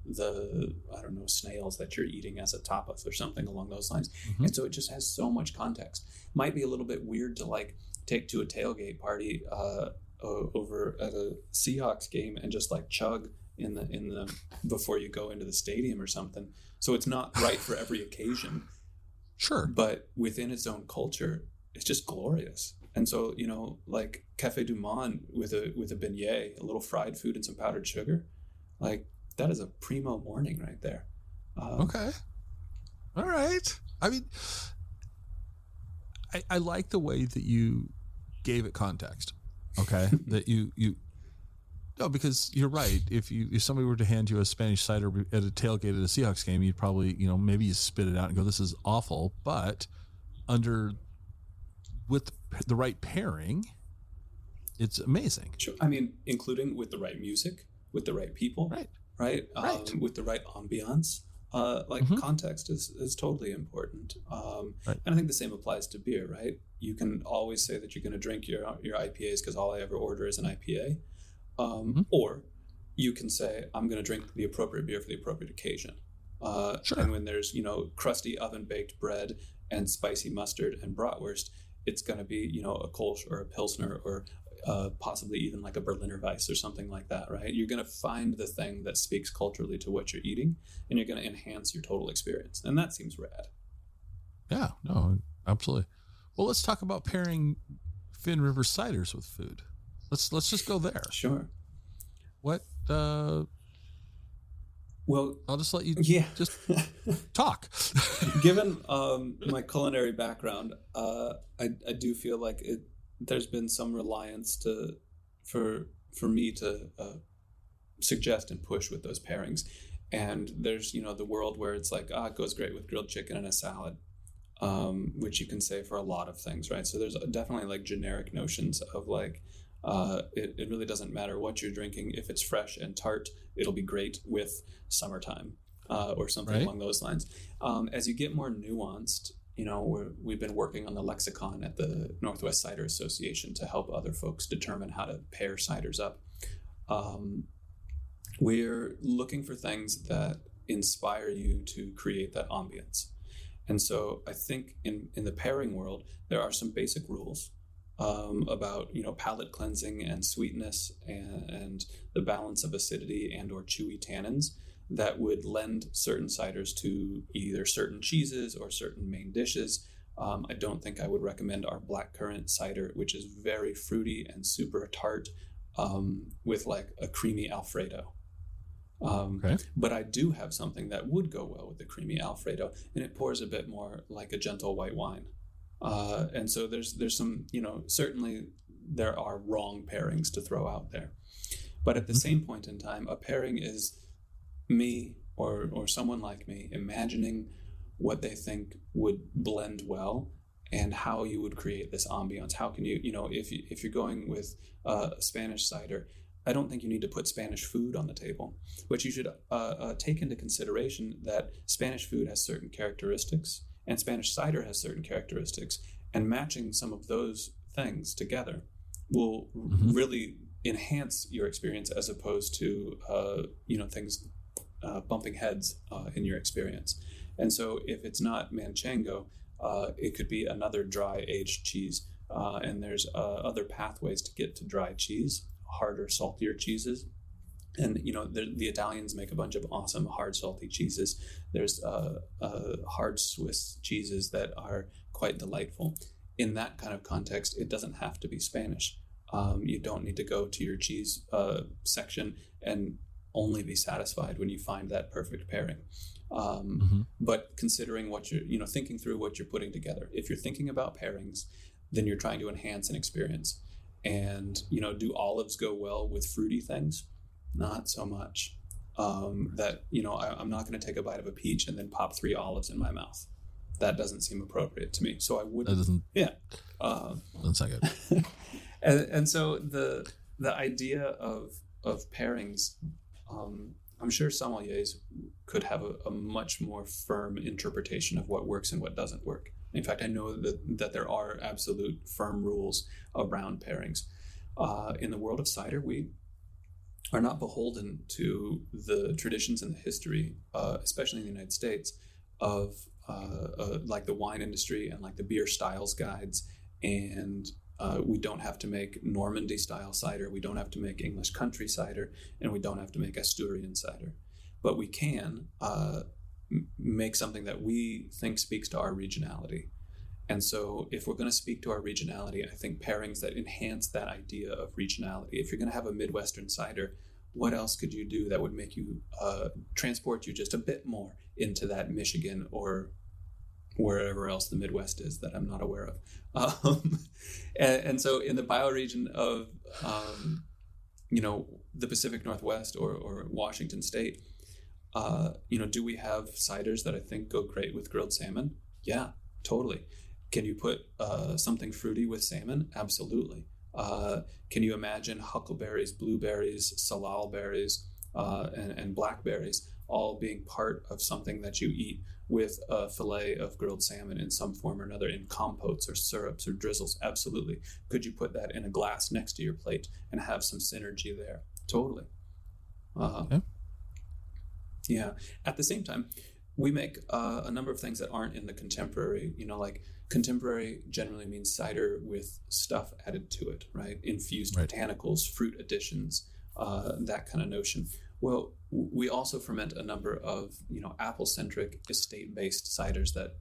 I don't know, snails that you're eating as a tapas or something along those lines. And so it just has so much context. Might be a little bit weird to like take to a tailgate party over at a Seahawks game and just like chug in the before you go into the stadium or something. So it's not right for every occasion. Sure. But within its own culture, it's just glorious. And so, like Café du Monde with a beignet, a little fried food and some powdered sugar, like that is a primo morning right there. Okay. All right. I mean, I like the way that you gave it context. Okay. That you no, because you're right. If somebody were to hand you a Spanish cider at a tailgate at a Seahawks game, you'd probably, maybe you spit it out and go, this is awful. But with the right pairing, it's amazing. Sure. I mean, including with the right music, with the right people, right? With the right ambiance. Context is totally important. And I think the same applies to beer, right? You can always say that you're going to drink your IPAs because all I ever order is an IPA. Or you can say, I'm going to drink the appropriate beer for the appropriate occasion. Sure. And when there's, crusty oven-baked bread and spicy mustard and bratwurst, it's going to be, a Kolsch or a Pilsner or possibly even like a Berliner Weiss or something like that, right? You're going to find the thing that speaks culturally to what you're eating, and you're going to enhance your total experience. And that seems rad. Yeah, no, absolutely. Well, let's talk about pairing Finnriver ciders with food. Let's just go there. Sure. What? Well, I'll just let you just talk. Given my culinary background, I do feel like there's been some reliance for me to suggest and push with those pairings. And there's, the world where it's like, it goes great with grilled chicken and a salad, which you can say for a lot of things, right? So there's definitely like generic notions of like, it really doesn't matter what you're drinking. If it's fresh and tart, it'll be great with summertime or something along those lines. As you get more nuanced, we've been working on the lexicon at the Northwest Cider Association to help other folks determine how to pair ciders up. We're looking for things that inspire you to create that ambience. And so I think in the pairing world, there are some basic rules about palate cleansing and sweetness and the balance of acidity and or chewy tannins that would lend certain ciders to either certain cheeses or certain main dishes. I don't think I would recommend our blackcurrant cider, which is very fruity and super tart, with like a creamy Alfredo. But I do have something that would go well with the creamy Alfredo, and it pours a bit more like a gentle white wine. And so there's some, certainly there are wrong pairings to throw out there. But at the same point in time, a pairing is me or someone like me imagining what they think would blend well and how you would create this ambiance. How can you, if you're going with a Spanish cider, I don't think you need to put Spanish food on the table, but you should take into consideration that Spanish food has certain characteristics and Spanish cider has certain characteristics, and matching some of those things together will really enhance your experience as opposed to, things bumping heads in your experience. And so if it's not Manchego, it could be another dry aged cheese. And there's other pathways to get to dry cheese, harder, saltier cheeses. And, the Italians make a bunch of awesome hard, salty cheeses. There's hard Swiss cheeses that are quite delightful. In that kind of context, it doesn't have to be Spanish. You don't need to go to your cheese section and only be satisfied when you find that perfect pairing. But considering what you're, thinking through what you're putting together. If you're thinking about pairings, then you're trying to enhance an experience. And, do olives go well with fruity things? Not so much. I'm not going to take a bite of a peach and then pop 3 olives in my mouth. That doesn't seem appropriate to me. So I wouldn't. That doesn't. Yeah. Doesn't sound good. and so the idea of pairings, I'm sure sommeliers could have a much more firm interpretation of what works and what doesn't work. In fact, I know that there are absolute firm rules around pairings. In the world of cider, we are not beholden to the traditions and the history, especially in the United States, of like the wine industry and like the beer styles guides and we don't have to make Normandy style cider, we don't have to make English country cider, and we don't have to make Asturian cider. But we can make something that we think speaks to our regionality. And so if we're going to speak to our regionality, I think pairings that enhance that idea of regionality. If you're going to have a Midwestern cider, what else could you do that would make you transport you just a bit more into that Michigan or wherever else the Midwest is that I'm not aware of. And so in the bioregion of, the Pacific Northwest or Washington State, do we have ciders that I think go great with grilled salmon? Yeah, totally. Can you put something fruity with salmon? Absolutely. Can you imagine huckleberries, blueberries, salal berries, and blackberries all being part of something that you eat with a fillet of grilled salmon in some form or another, in compotes or syrups or drizzles? Absolutely. Could you put that in a glass next to your plate and have some synergy there? Totally. Okay. Yeah. At the same time, we make a number of things that aren't in the contemporary, like contemporary generally means cider with stuff added to it, right? Infused botanicals, fruit additions, that kind of notion. Well, we also ferment a number of, apple-centric, estate-based ciders that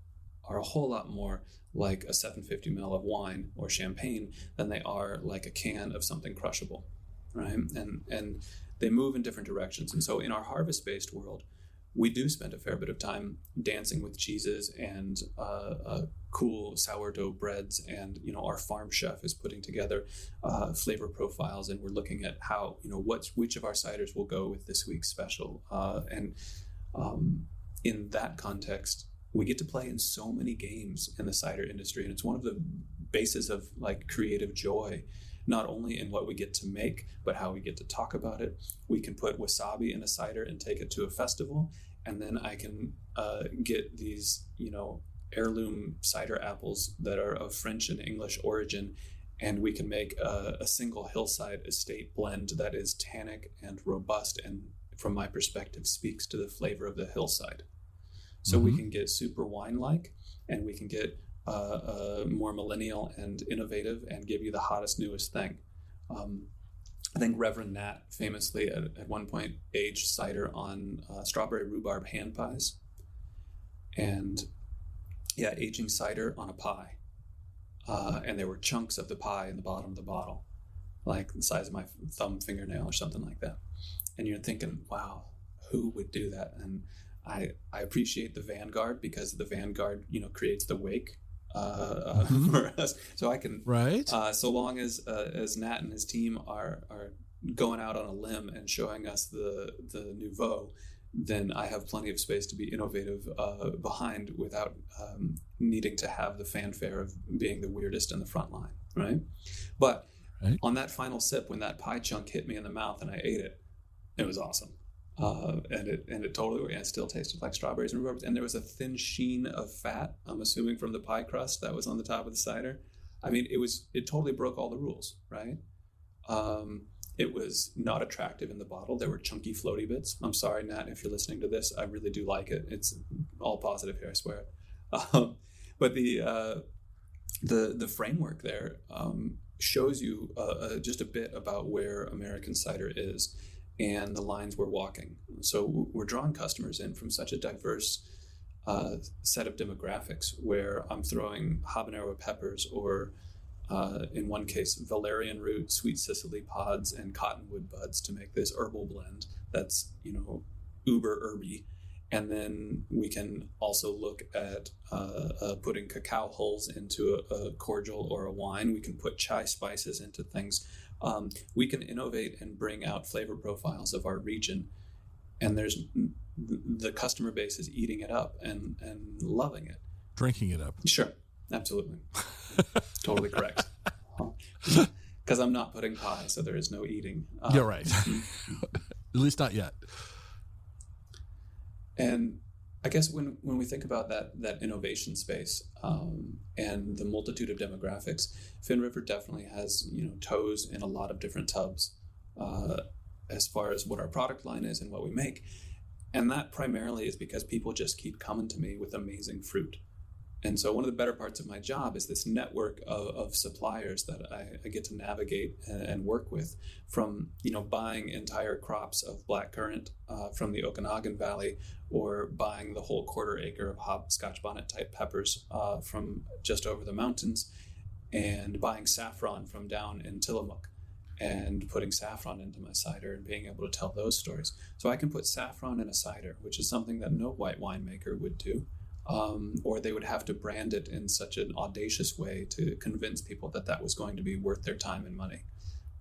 are a whole lot more like a 750 ml of wine or champagne than they are like a can of something crushable, right? And they move in different directions. And so in our harvest-based world, we do spend a fair bit of time dancing with cheeses and cool sourdough breads, and our farm chef is putting together flavor profiles, and we're looking at how which of our ciders will go with this week's special. And in that context, we get to play in so many games in the cider industry, and it's one of the bases of like creative joy. Not only in what we get to make, but how we get to talk about it. We can put wasabi in a cider and take it to a festival, and then I can get these, heirloom cider apples that are of French and English origin, and we can make a single hillside estate blend that is tannic and robust, and from my perspective speaks to the flavor of the hillside. So we can get super wine-like, and we can get more millennial and innovative and give you the hottest, newest thing. I think Reverend Nat famously at one point aged cider on strawberry rhubarb hand pies. And aging cider on a pie. And there were chunks of the pie in the bottom of the bottle, like the size of my thumb fingernail or something like that. And you're thinking, wow, who would do that? And I appreciate the Vanguard, because the Vanguard, creates the wake for us. So I can, so long as Nat and his team are going out on a limb and showing us the nouveau, then I have plenty of space to be innovative behind without needing to have the fanfare of being the weirdest in the front line, right? But on that final sip, when that pie chunk hit me in the mouth and I ate it, it was awesome. And it totally, it still tasted like strawberries and rhubarb. And there was a thin sheen of fat, I'm assuming from the pie crust that was on the top of the cider. I mean, it totally broke all the rules, right? It was not attractive in the bottle. There were chunky floaty bits. I'm sorry, Nat, if you're listening to this, I really do like it. It's all positive here, I swear. But the framework there shows you just a bit about where American cider is and the lines we're walking. So we're drawing customers in from such a diverse set of demographics, where I'm throwing habanero peppers or in one case, valerian root, sweet Sicily pods, and cottonwood buds to make this herbal blend that's, uber herby. And then we can also look at putting cacao hulls into a cordial or a wine. We can put chai spices into things. We can innovate and bring out flavor profiles of our region. And the customer base is eating it up and loving it. Drinking it up. Sure. Absolutely. Totally correct. Because I'm not putting pie, so there is no eating. You're right. At least not yet. And I guess when we think about that innovation space and the multitude of demographics, Finnriver definitely has toes in a lot of different tubs as far as what our product line is and what we make. And that primarily is because people just keep coming to me with amazing fruit. And so one of the better parts of my job is this network of suppliers that I get to navigate and work with, from, buying entire crops of blackcurrant from the Okanagan Valley, or buying the whole quarter acre of Scotch bonnet type peppers from just over the mountains, and buying saffron from down in Tillamook and putting saffron into my cider and being able to tell those stories. So I can put saffron in a cider, which is something that no white winemaker would do. Or they would have to brand it in such an audacious way to convince people that that was going to be worth their time and money.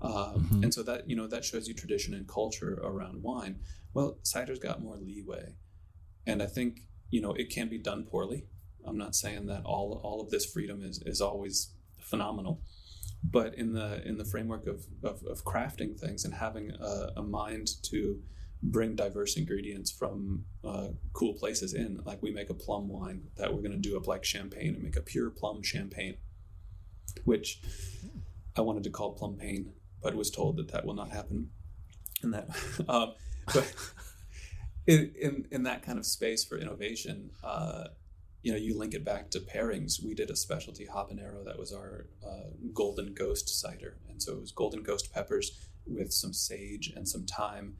And so that, that shows you tradition and culture around wine. Well, cider's got more leeway. And I think, it can be done poorly. I'm not saying that all of this freedom is always phenomenal. But in the framework of crafting things and having a mind to bring diverse ingredients from cool places in, like we make a plum wine that we're going to do up like champagne and make a pure plum champagne, which I wanted to call plumpagne, but was told that will not happen. And that, but in that kind of space for innovation, you link it back to pairings. We did a specialty habanero that was our Golden Ghost cider, and so it was Golden Ghost peppers with some sage and some thyme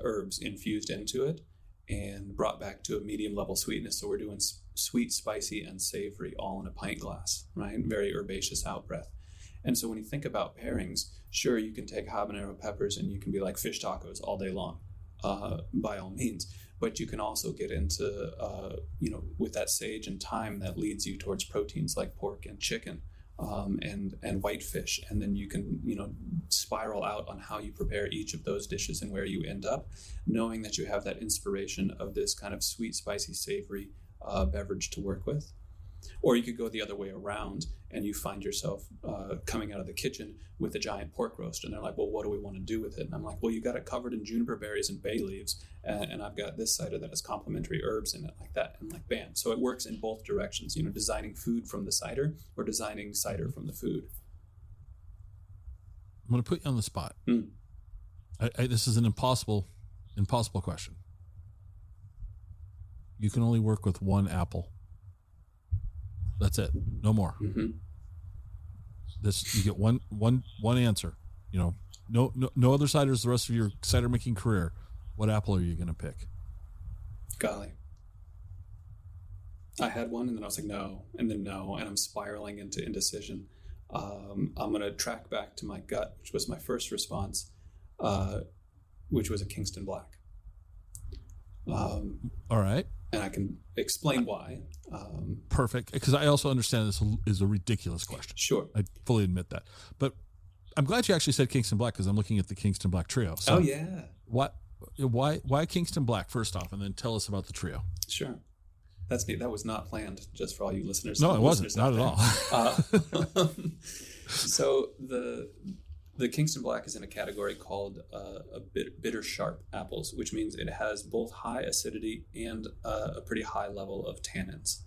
herbs infused into it and brought back to a medium level sweetness. So we're doing sweet, spicy, and savory all in a pint glass, right? Very herbaceous outbreath. And so when you think about pairings, sure, you can take habanero peppers and you can be like fish tacos all day long, by all means. But you can also get into, with that sage and thyme that leads you towards proteins like pork and chicken, and whitefish, and then you can spiral out on how you prepare each of those dishes and where you end up, knowing that you have that inspiration of this kind of sweet, spicy, savory beverage to work with. Or you could go the other way around and you find yourself coming out of the kitchen with a giant pork roast, and they're like, well, what do we want to do with it? And I'm like, well, you got it covered in juniper berries and bay leaves, and I've got this cider that has complementary herbs in it, like that, and like bam. So it works in both directions, designing food from the cider or designing cider from the food. I'm going to put you on the spot. This is an impossible question. You can only work with one apple. That's it. No more. Mm-hmm. You get one answer. No other ciders the rest of your cider making career. What apple are you going to pick? Golly. I had one, and then I was like, no, and then no, and I'm spiraling into indecision. I'm going to track back to my gut, which was my first response, which was a Kingston Black. All right. And I can explain why. Perfect. Because I also understand this is a ridiculous question. Sure. I fully admit that. But I'm glad you actually said Kingston Black, because I'm looking at the Kingston Black trio. So oh, yeah. Why Kingston Black, first off, and then tell us about the trio? Sure. That's neat. That was not planned, just for all you listeners. No, it wasn't. Not at all. So the Kingston Black is in a category called bitter sharp apples, which means it has both high acidity and a pretty high level of tannins,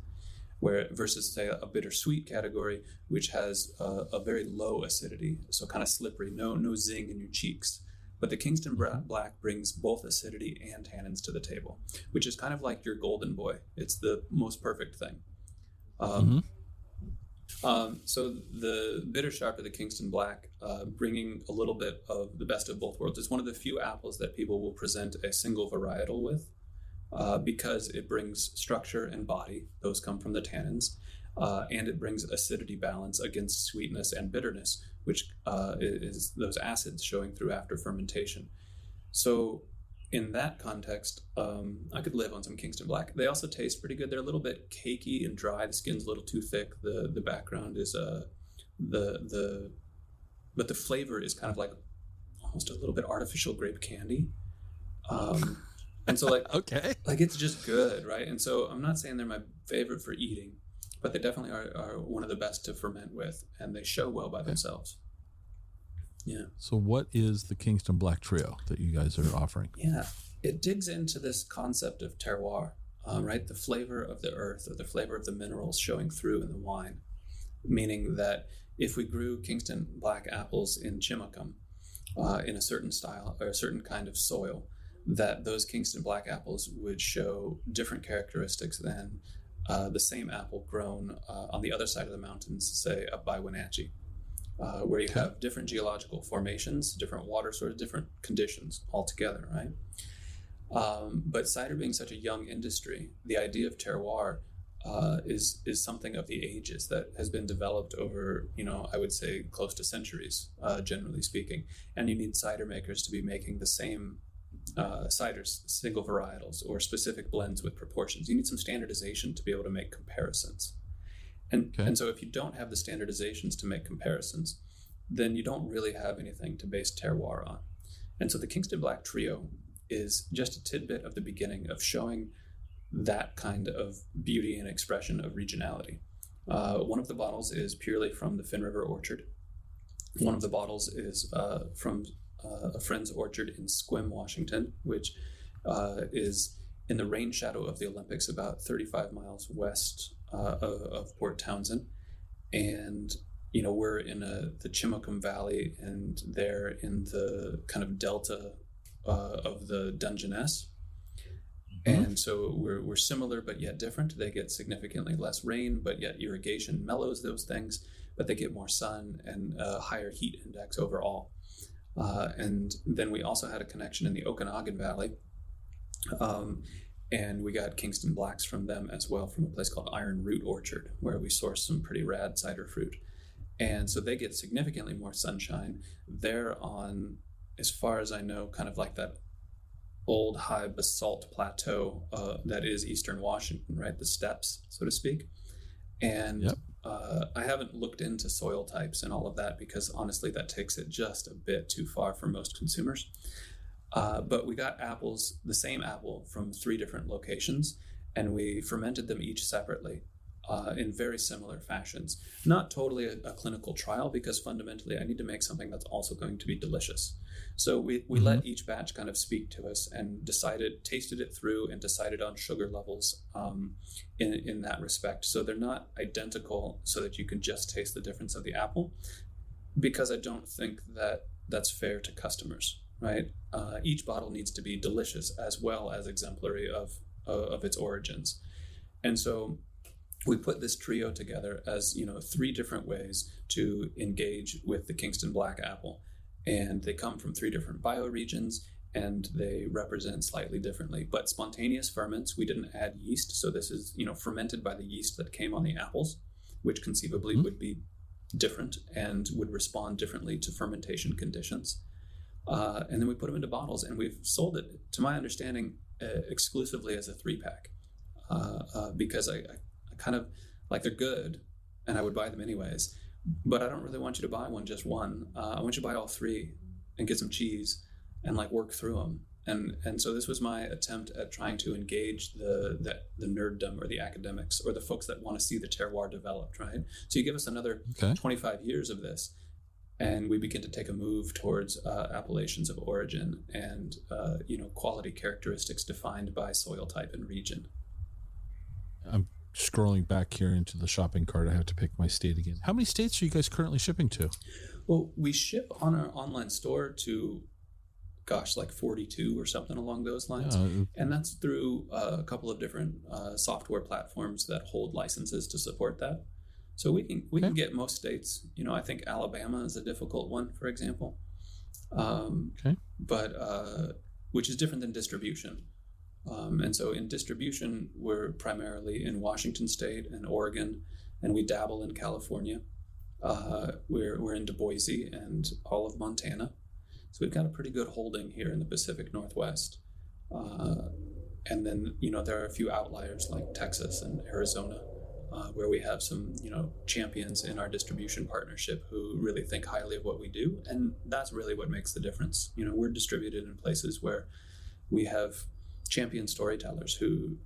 versus say a bitter sweet category, which has a very low acidity, so kind of slippery, no zing in your cheeks. But the Kingston Black brings both acidity and tannins to the table, which is kind of like your golden boy. It's the most perfect thing. So the bitter sharp of the Kingston Black, bringing a little bit of the best of both worlds. It's one of the few apples that people will present a single varietal with, because it brings structure and body. Those come from the tannins. And it brings acidity balance against sweetness and bitterness, which is those acids showing through after fermentation. So in that context, I could live on some Kingston Black. They also taste pretty good. They're a little bit cakey and dry. The skin's a little too thick. The background is but the flavor is kind of like almost a little bit artificial grape candy. And so okay, it's just good, right? And so I'm not saying they're my favorite for eating, but they definitely are one of the best to ferment with, and they show well by themselves. Yeah. So what is the Kingston Black Trio that you guys are offering? Yeah, it digs into this concept of terroir, right? The flavor of the earth, or the flavor of the minerals showing through in the wine, meaning that if we grew Kingston Black apples in Chimacum, in a certain style or a certain kind of soil, that those Kingston Black apples would show different characteristics than the same apple grown on the other side of the mountains, say up by Wenatchee, where you have different geological formations, different water sources, different conditions altogether, right? But cider being such a young industry, the idea of terroir is something of the ages that has been developed over, I would say close to centuries, generally speaking. And you need cider makers to be making the same ciders, single varietals, or specific blends with proportions. You need some standardization to be able to make comparisons. And so if you don't have the standardizations to make comparisons, then you don't really have anything to base terroir on. And so the Kingston Black Trio is just a tidbit of the beginning of showing that kind of beauty and expression of regionality. One of the bottles is purely from the Finnriver orchard. One of the bottles is from a friend's orchard in Chimacum, Washington, which is in the rain shadow of the Olympics, about 35 miles west of Port Townsend. And we're in the Chimacum Valley, and they're in the kind of delta of the Dungeness. And so we're similar, but yet different. They get significantly less rain, but yet irrigation mellows those things, but they get more sun and a higher heat index overall. And then we also had a connection in the Okanagan Valley. And we got Kingston Blacks from them as well, from a place called Iron Root Orchard, where we source some pretty rad cider fruit. And so they get significantly more sunshine. They're on, as far as I know, kind of like that old high basalt plateau that is Eastern Washington, right? The steppes, so to speak. And I haven't looked into soil types and all of that, because honestly, that takes it just a bit too far for most consumers. But we got apples, the same apple, from 3 different locations, and we fermented them each separately in very similar fashions. Not totally a clinical trial, because fundamentally I need to make something that's also going to be delicious. So we let each batch kind of speak to us, and tasted it through and decided on sugar levels in that respect. So they're not identical so that you can just taste the difference of the apple, because I don't think that that's fair to customers, right? Each bottle needs to be delicious as well as exemplary of its origins. And so we put this trio together as 3 different ways to engage with the Kingston Black apple. And they come from 3 different bioregions, and they represent slightly differently. But spontaneous ferments, we didn't add yeast. So this is, fermented by the yeast that came on the apples, which conceivably would be different and would respond differently to fermentation conditions. And then we put them into bottles, and we've sold it, to my understanding, exclusively as a 3-pack, because I kind of like, they're good and I would buy them anyways, but I don't really want you to buy just one. I want you to buy all 3 and get some cheese and work through them. And so this was my attempt at trying to engage the nerddom, or the academics, or the folks that want to see the terroir developed, right? So you give us another 25 years of this, and we begin to take a move towards appellations of origin and quality characteristics defined by soil type and region. I'm scrolling back here into the shopping cart. I have to pick my state again. How many states are you guys currently shipping to? Well, we ship on our online store to, 42 or something along those lines. And that's through a couple of different software platforms that hold licenses to support that. So we can get most states. I think Alabama is a difficult one, for example. But which is different than distribution. And so in distribution, we're primarily in Washington State and Oregon, and we dabble in California. We're into Boise and all of Montana. So we've got a pretty good holding here in the Pacific Northwest. And then, there are a few outliers like Texas and Arizona, where we have some, champions in our distribution partnership who really think highly of what we do. And that's really what makes the difference. We're distributed in places where we have champion storytellers who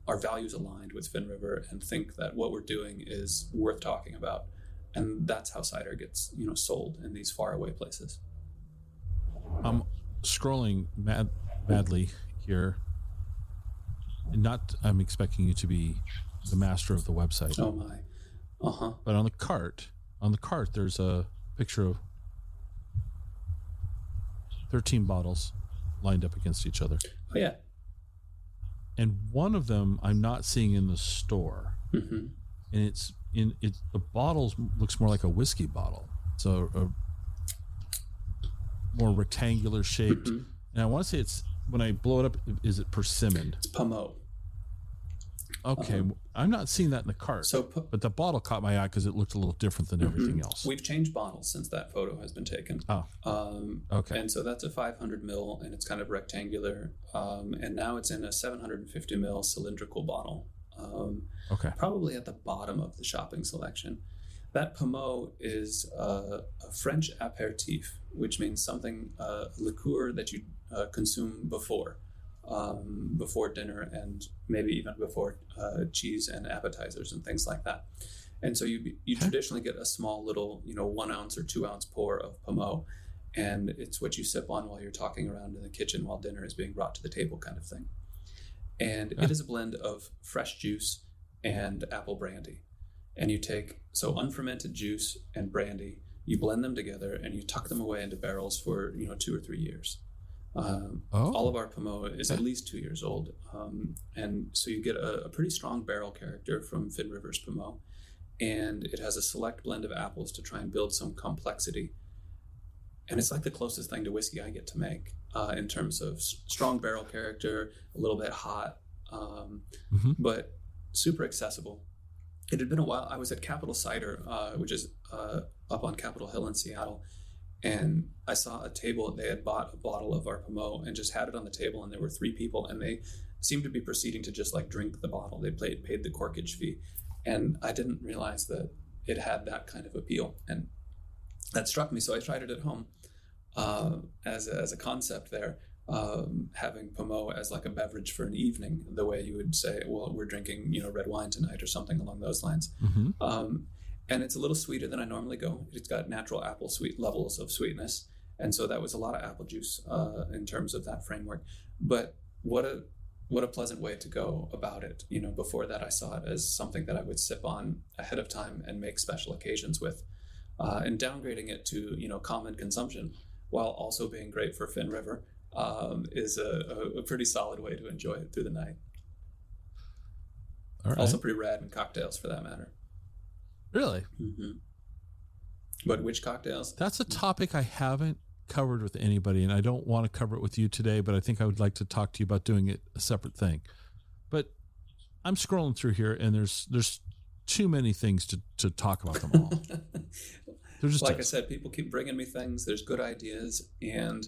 are values aligned with Finnriver and think that what we're doing is worth talking about. And that's how cider gets, sold in these faraway places. I'm scrolling madly here. I'm expecting you to be the master of the website. Oh my. But on the cart, there's a picture of 13 bottles lined up against each other. Oh yeah. and one of them I'm not seeing in the store, Mm-hmm. and the bottle looks more like a whiskey bottle, so a more rectangular shaped. Mm-hmm. And I want to say it's, when I blow it up, is it persimmon? It's Pommeau. Okay, I'm not seeing that in the cart. But the bottle caught my eye because it looked a little different than everything else. We've changed bottles since that photo has been taken. Oh, okay. And so that's a 500 mil, and it's kind of rectangular. And now it's in a 750 mil cylindrical bottle. Okay. Probably at the bottom of the shopping selection. That Pommeau is a French aperitif, which means something, liqueur that you consume before dinner, and maybe even before cheese and appetizers and things like that. And so you traditionally get a small little, 1 ounce or 2 ounce pour of Pommeau, and it's what you sip on while you're talking around in the kitchen while dinner is being brought to the table, kind of thing. And it is a blend of fresh juice and apple brandy. And you take unfermented juice and brandy, you blend them together, and you tuck them away into barrels for 2 or 3 years. All of our Pommeau is at least 2 years old, and so you get a pretty strong barrel character from Finnriver's Pommeau, and it has a select blend of apples to try and build some complexity. And it's like the closest thing to whiskey I get to make in terms of strong barrel character, a little bit hot, but super accessible. It had been a while. I was at Capital Cider, which is up on Capitol Hill in Seattle, and I saw a table. They had bought a bottle of our Pommeau and just had it on the table, and there were 3 people, and they seemed to be proceeding to just like drink the bottle. They paid the corkage fee, and I didn't realize that it had that kind of appeal, and that struck me. So I tried it at home as a concept there. Having Pommeau as like a beverage for an evening, the way you would say, well, we're drinking, red wine tonight or something along those lines. And it's a little sweeter than I normally go. It's got natural apple sweet levels of sweetness. And so that was a lot of apple juice in terms of that framework. But what a pleasant way to go about it. Before that, I saw it as something that I would sip on ahead of time and make special occasions with. And downgrading it to, common consumption while also being great for Finnriver is a pretty solid way to enjoy it through the night. All right. Also pretty rad in cocktails for that matter. Really? Mm-hmm. But which cocktails? That's a topic I haven't covered with anybody, and I don't want to cover it with you today, but I think I would like to talk to you about doing it a separate thing. But I'm scrolling through here, and there's too many things to talk about them all. I said, people keep bringing me things. There's good ideas, and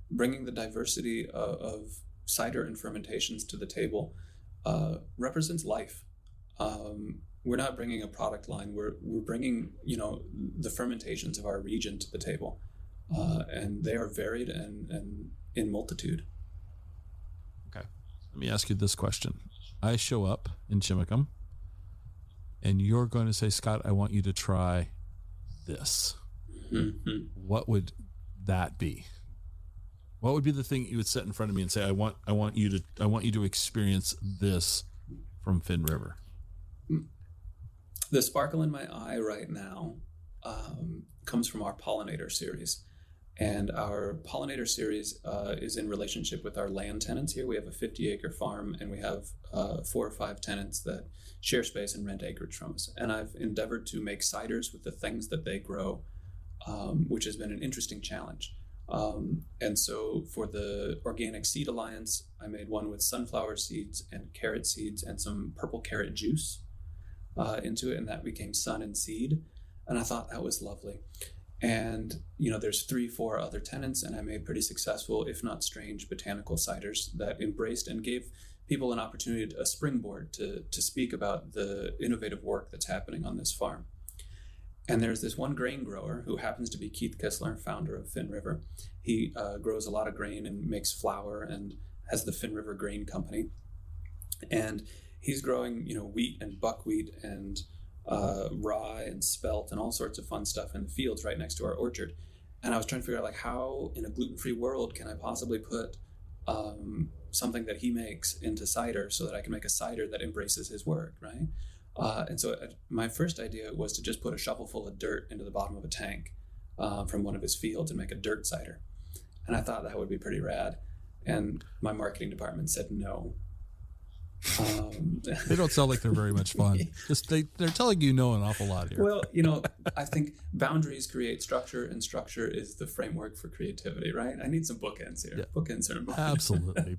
bringing the diversity of cider and fermentations to the table represents life. We're not bringing a product line. We're bringing, the fermentations of our region to the table, and they are varied and in multitude. Okay, let me ask you this question: I show up in Chimacum, and you're going to say, Scott, I want you to try this. Mm-hmm. What would that be? What would be the thing you would set in front of me and say, I want you to experience this from Finnriver? The sparkle in my eye right now comes from our pollinator series. And our pollinator series is in relationship with our land tenants here. We have a 50-acre farm, and we have 4 or 5 tenants that share space and rent acreage from us. And I've endeavored to make ciders with the things that they grow, which has been an interesting challenge. And so for the Organic Seed Alliance, I made one with sunflower seeds and carrot seeds and some purple carrot juice into it, and that became Sun and Seed. And I thought that was lovely. And, there's 3-4 other tenants, and I made pretty successful, if not strange, botanical ciders that embraced and gave people an opportunity, a springboard to speak about the innovative work that's happening on this farm. And there's this one grain grower who happens to be Keith Kistler, founder of Finnriver. He grows a lot of grain and makes flour and has the Finnriver Grain Company. And he's growing, wheat and buckwheat and rye and spelt and all sorts of fun stuff in the fields right next to our orchard. And I was trying to figure out how in a gluten-free world can I possibly put something that he makes into cider so that I can make a cider that embraces his work, right? And so my first idea was to just put a shovel full of dirt into the bottom of a tank from one of his fields and make a dirt cider. And I thought that would be pretty rad. And my marketing department said no. They don't sound like they're very much fun. They're telling you know an awful lot here. Well, I think boundaries create structure, and structure is the framework for creativity, right? I need some bookends here. Yeah. Bookends are important. Absolutely.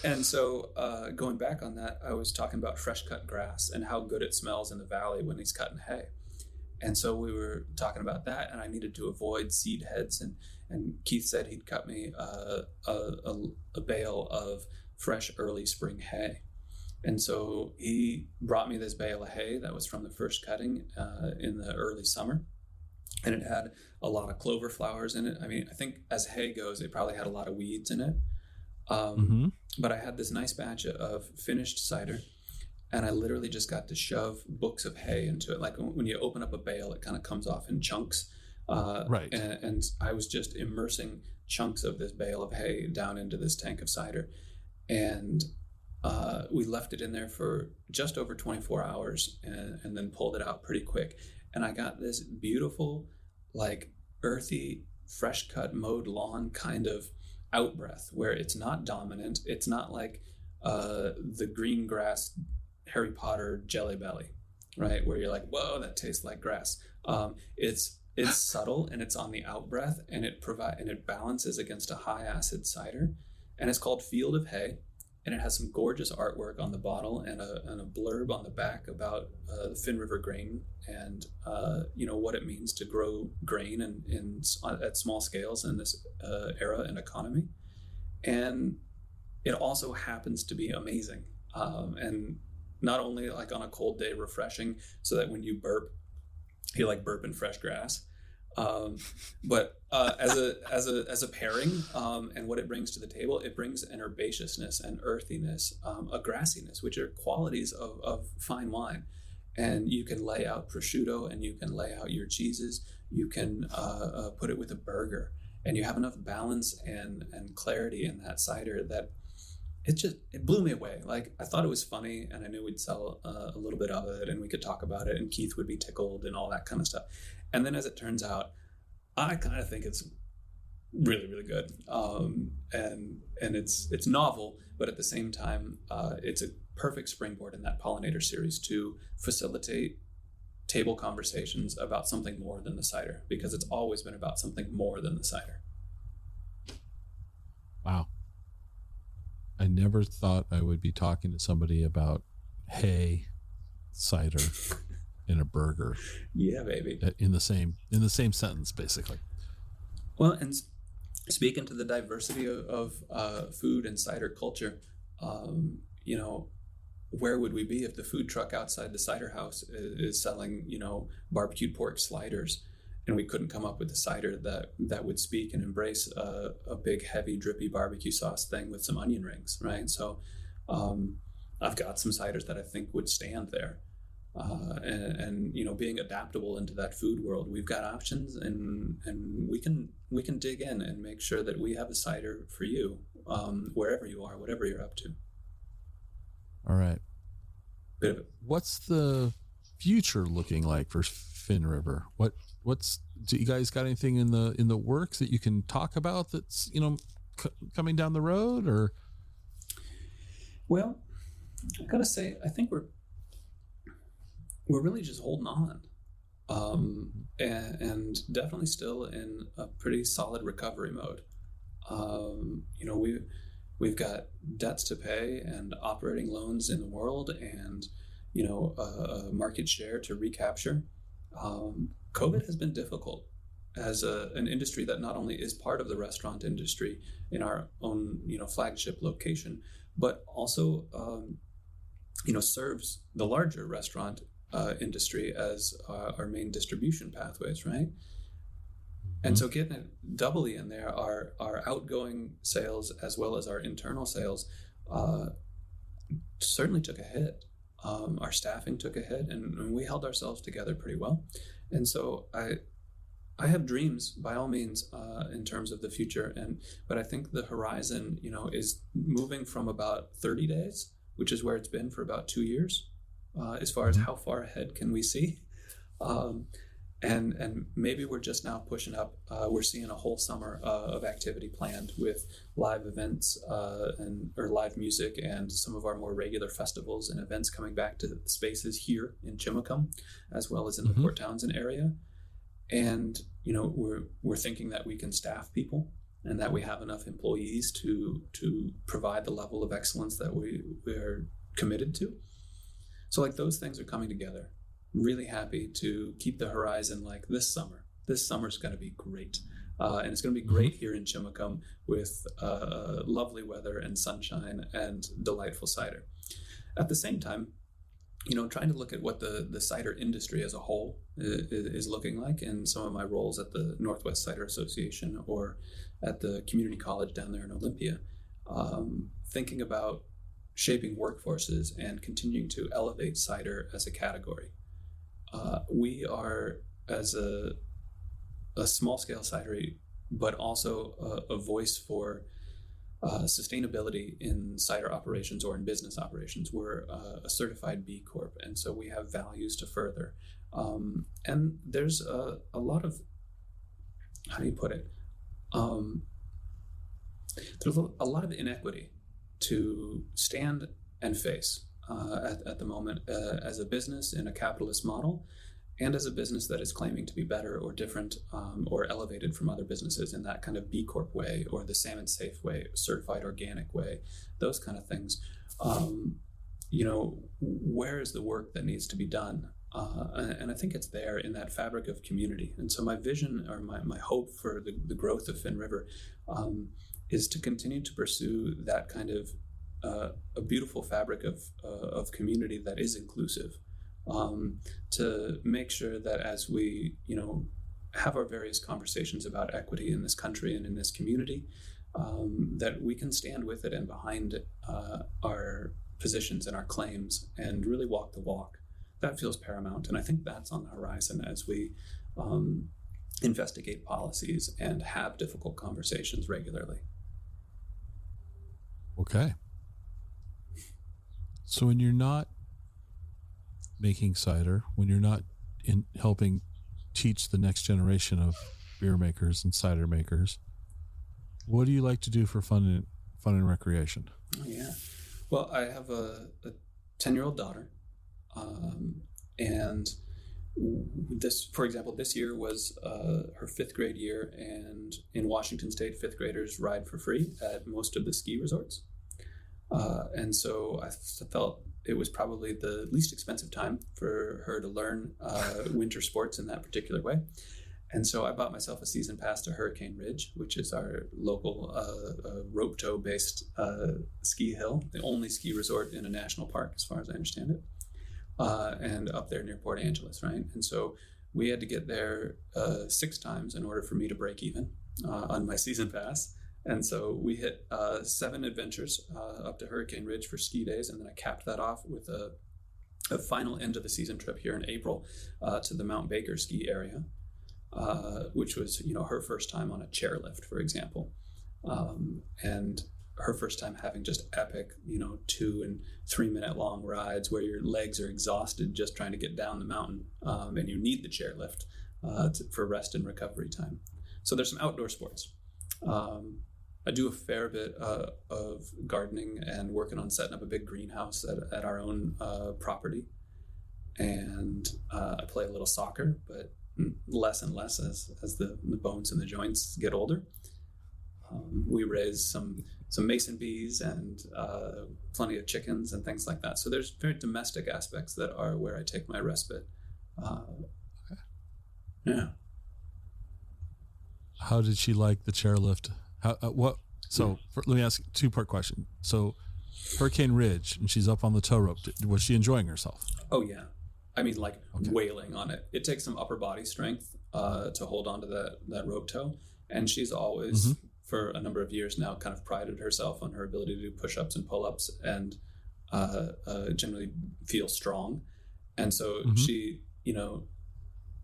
And so going back on that, I was talking about fresh cut grass and how good it smells in the valley when he's cutting hay. And so we were talking about that, and I needed to avoid seed heads. And Keith said he'd cut me a bale of fresh early spring hay. And so he brought me this bale of hay that was from the first cutting in the early summer. And it had a lot of clover flowers in it. I mean, I think as hay goes, it probably had a lot of weeds in it. But I had this nice batch of finished cider, and I literally just got to shove books of hay into it. Like when you open up a bale, it kind of comes off in chunks. Right. And I was just immersing chunks of this bale of hay down into this tank of cider. And we left it in there for just over 24 hours and then pulled it out pretty quick. And I got this beautiful, like earthy, fresh cut mowed lawn kind of out breath where it's not dominant. It's not like the green grass Harry Potter Jelly Belly, right? Where you're like, whoa, that tastes like grass. It's subtle, and it's on the out breath, and it balances against a high acid cider, and it's called Field of Hay, and it has some gorgeous artwork on the bottle and a blurb on the back about the Finnriver grain and what it means to grow grain at small scales in this era and economy. And it also happens to be amazing, and not only like on a cold day refreshing, so that when you burp, you're like burping fresh grass, but as a pairing, and what it brings to the table, it brings an herbaceousness and earthiness, a grassiness, which are qualities of fine wine. And you can lay out prosciutto, and you can lay out your cheeses. You can put it with a burger, and you have enough balance and clarity in that cider that it blew me away. Like, I thought it was funny, and I knew we'd sell a little bit of it, and we could talk about it, and Keith would be tickled and all that kind of stuff. And then as it turns out, I kind of think it's really, really good. And it's novel, but at the same time, it's a perfect springboard in that pollinator series to facilitate table conversations about something more than the cider, because it's always been about something more than the cider. Wow. I never thought I would be talking to somebody about hay, cider, and a burger. Yeah, baby. In the same sentence, basically. Well, and speaking to the diversity of food and cider culture, where would we be if the food truck outside the cider house is selling, barbecued pork sliders, and we couldn't come up with a cider that would speak and embrace a big, heavy, drippy barbecue sauce thing with some onion rings, right? So I've got some ciders that I think would stand there. And being adaptable into that food world, we've got options, and we can dig in and make sure that we have a cider for you, wherever you are, whatever you're up to. All right. What's the future looking like for Finnriver? Do you guys got anything in the works that you can talk about that's coming down the road? Or well, I gotta say, I think we're really just holding on, and definitely still in a pretty solid recovery mode. We've got debts to pay and operating loans in the world, and a market share to recapture. COVID has been difficult as an industry that not only is part of the restaurant industry in our own flagship location, but also serves the larger restaurant industry as our main distribution pathways, right? And so getting it doubly in there, our outgoing sales as well as our internal sales certainly took a hit. Our staffing took a hit, and we held ourselves together pretty well. And so I have dreams, by all means, in terms of the future, but I think the horizon, is moving from about 30 days, which is where it's been for about 2 years, as far as how far ahead can we see. And maybe we're just now pushing up. We're seeing a whole summer of activity planned with live events or live music, and some of our more regular festivals and events coming back to the spaces here in Chimacum, as well as in the Port Townsend area. And we're thinking that we can staff people and that we have enough employees to provide the level of excellence that we're committed to. So like those things are coming together. Really happy to keep the horizon like this summer. This summer's going to be great. And it's going to be great here in Chimacum with lovely weather and sunshine and delightful cider. At the same time, trying to look at what the cider industry as a whole is looking like in some of my roles at the Northwest Cider Association or at the community college down there in Olympia, thinking about shaping workforces and continuing to elevate cider as a category. We are, as a small-scale cidery, but also a voice for sustainability in cider operations or in business operations. We're a certified B Corp, and so we have values to further. And there's a lot of, how do you put it? There's a lot of inequity to stand and face at the moment as a business in a capitalist model, and as a business that is claiming to be better or different or elevated from other businesses in that kind of B Corp way or the salmon safe way, certified organic way, those kind of things. Where is the work that needs to be done? And I think it's there in that fabric of community. And so my vision or my hope for the growth of Finnriver is to continue to pursue that kind of a beautiful fabric of community that is inclusive, to make sure that as we, have our various conversations about equity in this country and in this community, that we can stand with it and behind our positions and our claims and really walk the walk. That feels paramount. And I think that's on the horizon as we investigate policies and have difficult conversations regularly. Okay. So when you're not making cider, when you're not helping teach the next generation of beer makers and cider makers, what do you like to do for fun and recreation? Oh, yeah. Well, I have a 10-year-old daughter, and this, for example, this year was her 5th grade year, and in Washington State, 5th graders ride for free at most of the ski resorts. And so I felt it was probably the least expensive time for her to learn winter sports in that particular way. And so I bought myself a season pass to Hurricane Ridge, which is our local rope tow based ski hill, the only ski resort in a national park, as far as I understand it, and up there near Port Angeles, right? And so we had to get there 6 times in order for me to break even on my season pass. And so we hit 7 adventures up to Hurricane Ridge for ski days, and then I capped that off with a final end of the season trip here in April to the Mount Baker ski area, which was her first time on a chairlift, for example, and her first time having just epic 2 and 3 minute long rides where your legs are exhausted just trying to get down the mountain, and you need the chairlift for rest and recovery time. So there's some outdoor sports. I do a fair bit of gardening and working on setting up a big greenhouse at our own property. And I play a little soccer, but less and less as the bones and the joints get older. We raise some mason bees and plenty of chickens and things like that. So there's very domestic aspects that are where I take my respite. Yeah. How did she like the chairlift? Let me ask a 2-part question. So Hurricane Ridge, and she's up on the tow rope. Was she enjoying herself? Oh, yeah. I mean, wailing on it. It takes some upper body strength to hold onto that rope tow. And she's always, for a number of years now, kind of prided herself on her ability to do push-ups and pull-ups and generally feel strong. And so she,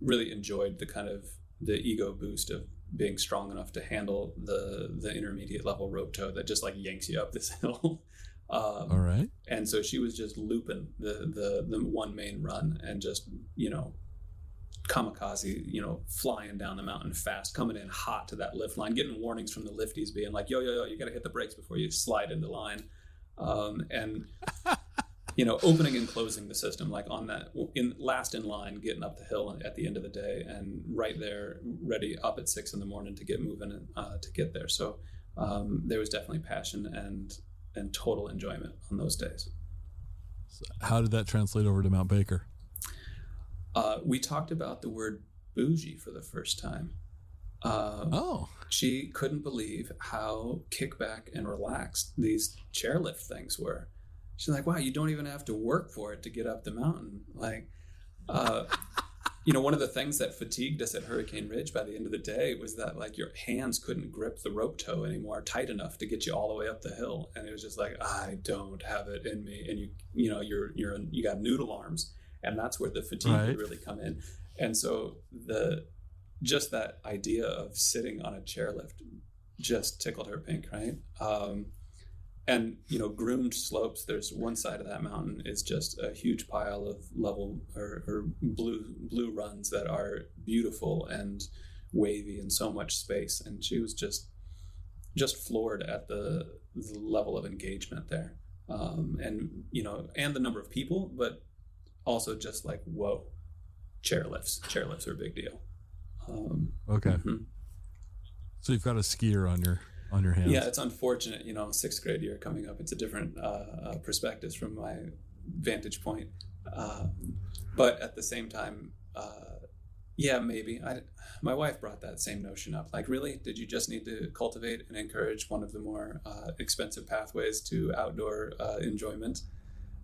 really enjoyed the kind of the ego boost of being strong enough to handle the intermediate level rope tow that just yanks you up this hill. All right. And so she was just looping the one main run and just, kamikaze, flying down the mountain fast, coming in hot to that lift line, getting warnings from the lifties being like, yo, you got to hit the brakes before you slide into line. And, opening and closing the system, like on that last in line, getting up the hill at the end of the day and right there ready up at 6 a.m. to get moving to get there. So there was definitely passion and total enjoyment on those days. So how did that translate over to Mount Baker? We talked about the word bougie for the first time. She couldn't believe how kickback and relaxed these chairlift things were. She's like, wow, you don't even have to work for it to get up the mountain. Like, one of the things that fatigued us at Hurricane Ridge by the end of the day was that like your hands couldn't grip the rope toe anymore tight enough to get you all the way up the hill. And it was just like, I don't have it in me. And you got noodle arms, and that's where the fatigue would really come in. And so just that idea of sitting on a chairlift just tickled her pink, right? And groomed slopes. There's one side of that mountain is just a huge pile of level or blue runs that are beautiful and wavy and so much space. And she was just floored at the level of engagement there, and the number of people, but also just like, whoa, chairlifts are a big deal. Okay. Mm-hmm. So you've got a skier on your hands. Yeah, it's unfortunate, 6th grade year coming up. It's a different perspective from my vantage point. But at the same time, maybe. My wife brought that same notion up. Like, really? Did you just need to cultivate and encourage one of the more expensive pathways to outdoor enjoyment?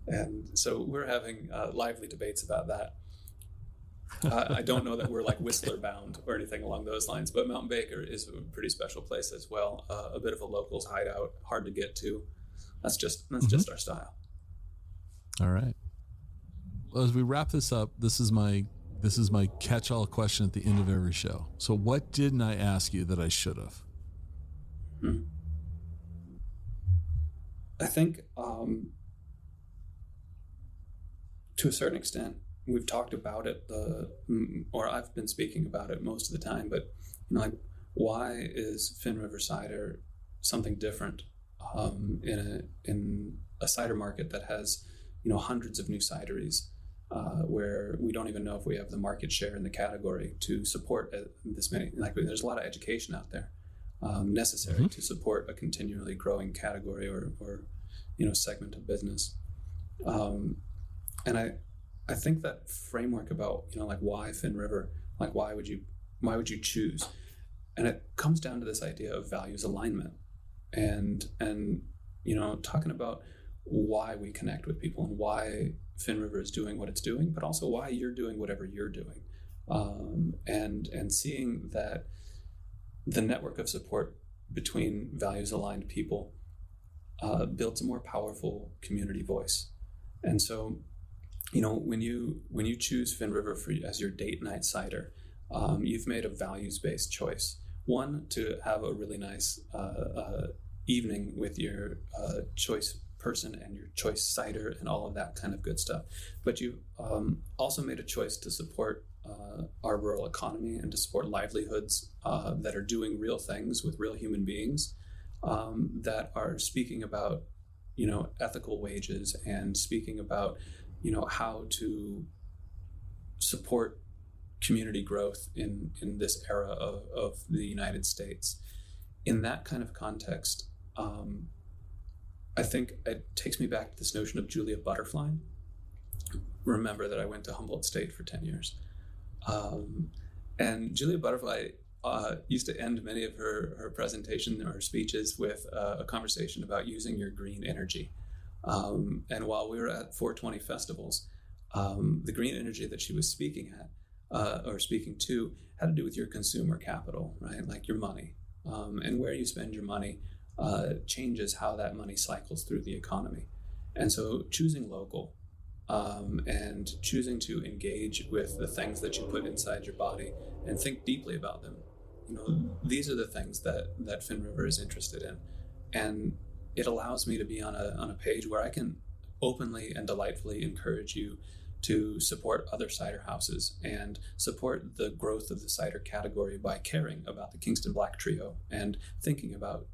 And so we're having lively debates about that. I don't know that we're like Whistler bound or anything along those lines, but Mount Baker is a pretty special place as well. A bit of a locals hideout, hard to get to. That's just our style. All right. Well, as we wrap this up, this is my catch-all question at the end of every show. So what didn't I ask you that I should have? I think to a certain extent, we've talked about it, or I've been speaking about it most of the time, but why is Finnriver Cider something different in a cider market that has hundreds of new cideries, where we don't even know if we have the market share in the category to support this many. Like, there's a lot of education out there necessary to support a continually growing category or segment of business, and I think that framework about why Finnriver, why would you choose, and it comes down to this idea of values alignment, and talking about why we connect with people and why Finnriver is doing what it's doing, but also why you're doing whatever you're doing, and seeing that the network of support between values aligned people builds a more powerful community voice. And so when you choose Finnriver as your date night cider, you've made a values-based choice. One, to have a really nice evening with your choice person and your choice cider and all of that kind of good stuff. But you also made a choice to support our rural economy and to support livelihoods that are doing real things with real human beings, that are speaking about ethical wages and speaking about how to support community growth in this era of the United States. In that kind of context, I think it takes me back to this notion of Julia Butterfly. Remember that I went to Humboldt State for 10 years. And Julia Butterfly used to end many of her presentation or speeches with a conversation about using your green energy. And while we were at 420 festivals, the green energy that she was speaking to had to do with your consumer capital, right? Like your money, and where you spend your money changes how that money cycles through the economy. And so choosing local and choosing to engage with the things that you put inside your body and think deeply about them, these are the things that Finnriver is interested in. And it allows me to be on a page where I can openly and delightfully encourage you to support other cider houses and support the growth of the cider category by caring about the Kingston Black Trio and thinking about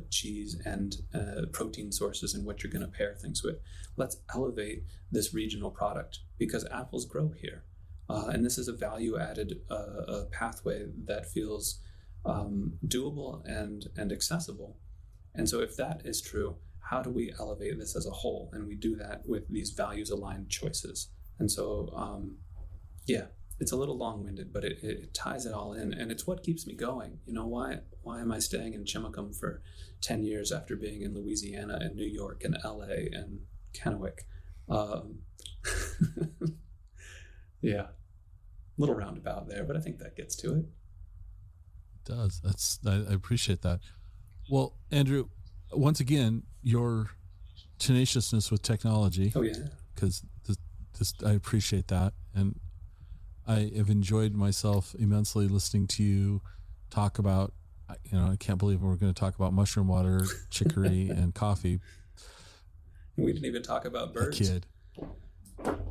cheese and protein sources and what you're going to pair things with. Let's elevate this regional product because apples grow here. And this is a value-added pathway that feels doable and accessible. And so if that is true, how do we elevate this as a whole? And we do that with these values-aligned choices. And so, it's a little long-winded, but it ties it all in. And it's what keeps me going. You know, why am I staying in Chimacum for 10 years after being in Louisiana and New York and LA and Kennewick? Yeah, a little roundabout there, but I think that gets to it. It does. I appreciate that. Well, Andrew, once again, your tenaciousness with technology. Oh, yeah. Because I appreciate that. And I have enjoyed myself immensely listening to you talk about, I can't believe we're going to talk about mushroom water, chicory, and coffee. We didn't even talk about birds. A kid.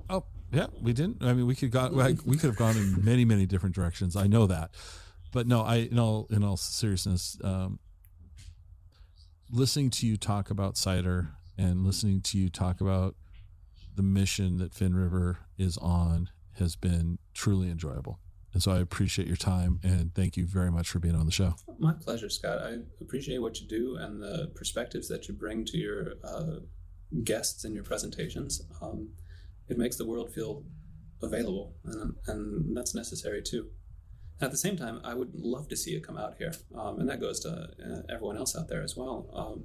Oh, yeah, we didn't. I mean, we could have gone in many, many different directions. I know that. But no, in all seriousness, listening to you talk about cider and listening to you talk about the mission that Finnriver is on has been truly enjoyable. And so I appreciate your time and thank you very much for being on the show. My pleasure, Scott. I appreciate what you do and the perspectives that you bring to your guests and your presentations. It makes the world feel available, and that's necessary too. At the same time, I would love to see you come out here, and that goes to everyone else out there as well.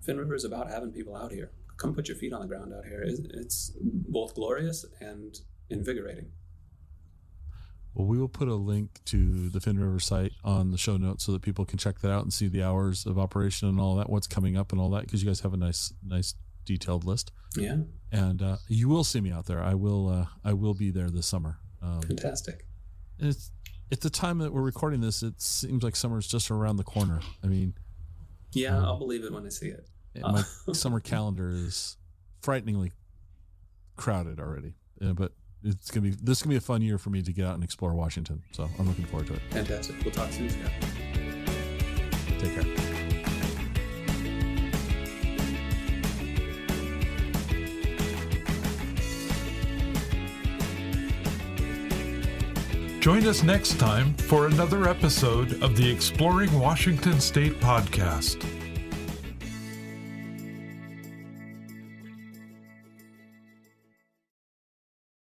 Finnriver is about having people out here. Come put your feet on the ground out here. It's both glorious and invigorating. Well, we will put a link to the Finnriver site on the show notes so that people can check that out and see the hours of operation and all that, what's coming up and all that, because you guys have a nice detailed list. Yeah. And you will see me out there. I will be there this summer. Fantastic. And it's at the time that we're recording this, it seems like summer's just around the corner. I mean, yeah, I'll believe it when I see it. My summer calendar is frighteningly crowded already, but this is gonna be a fun year for me to get out and explore Washington. So I'm looking forward to it. Fantastic. We'll talk soon, Scott. Take care. Join us next time for another episode of the Exploring Washington State podcast.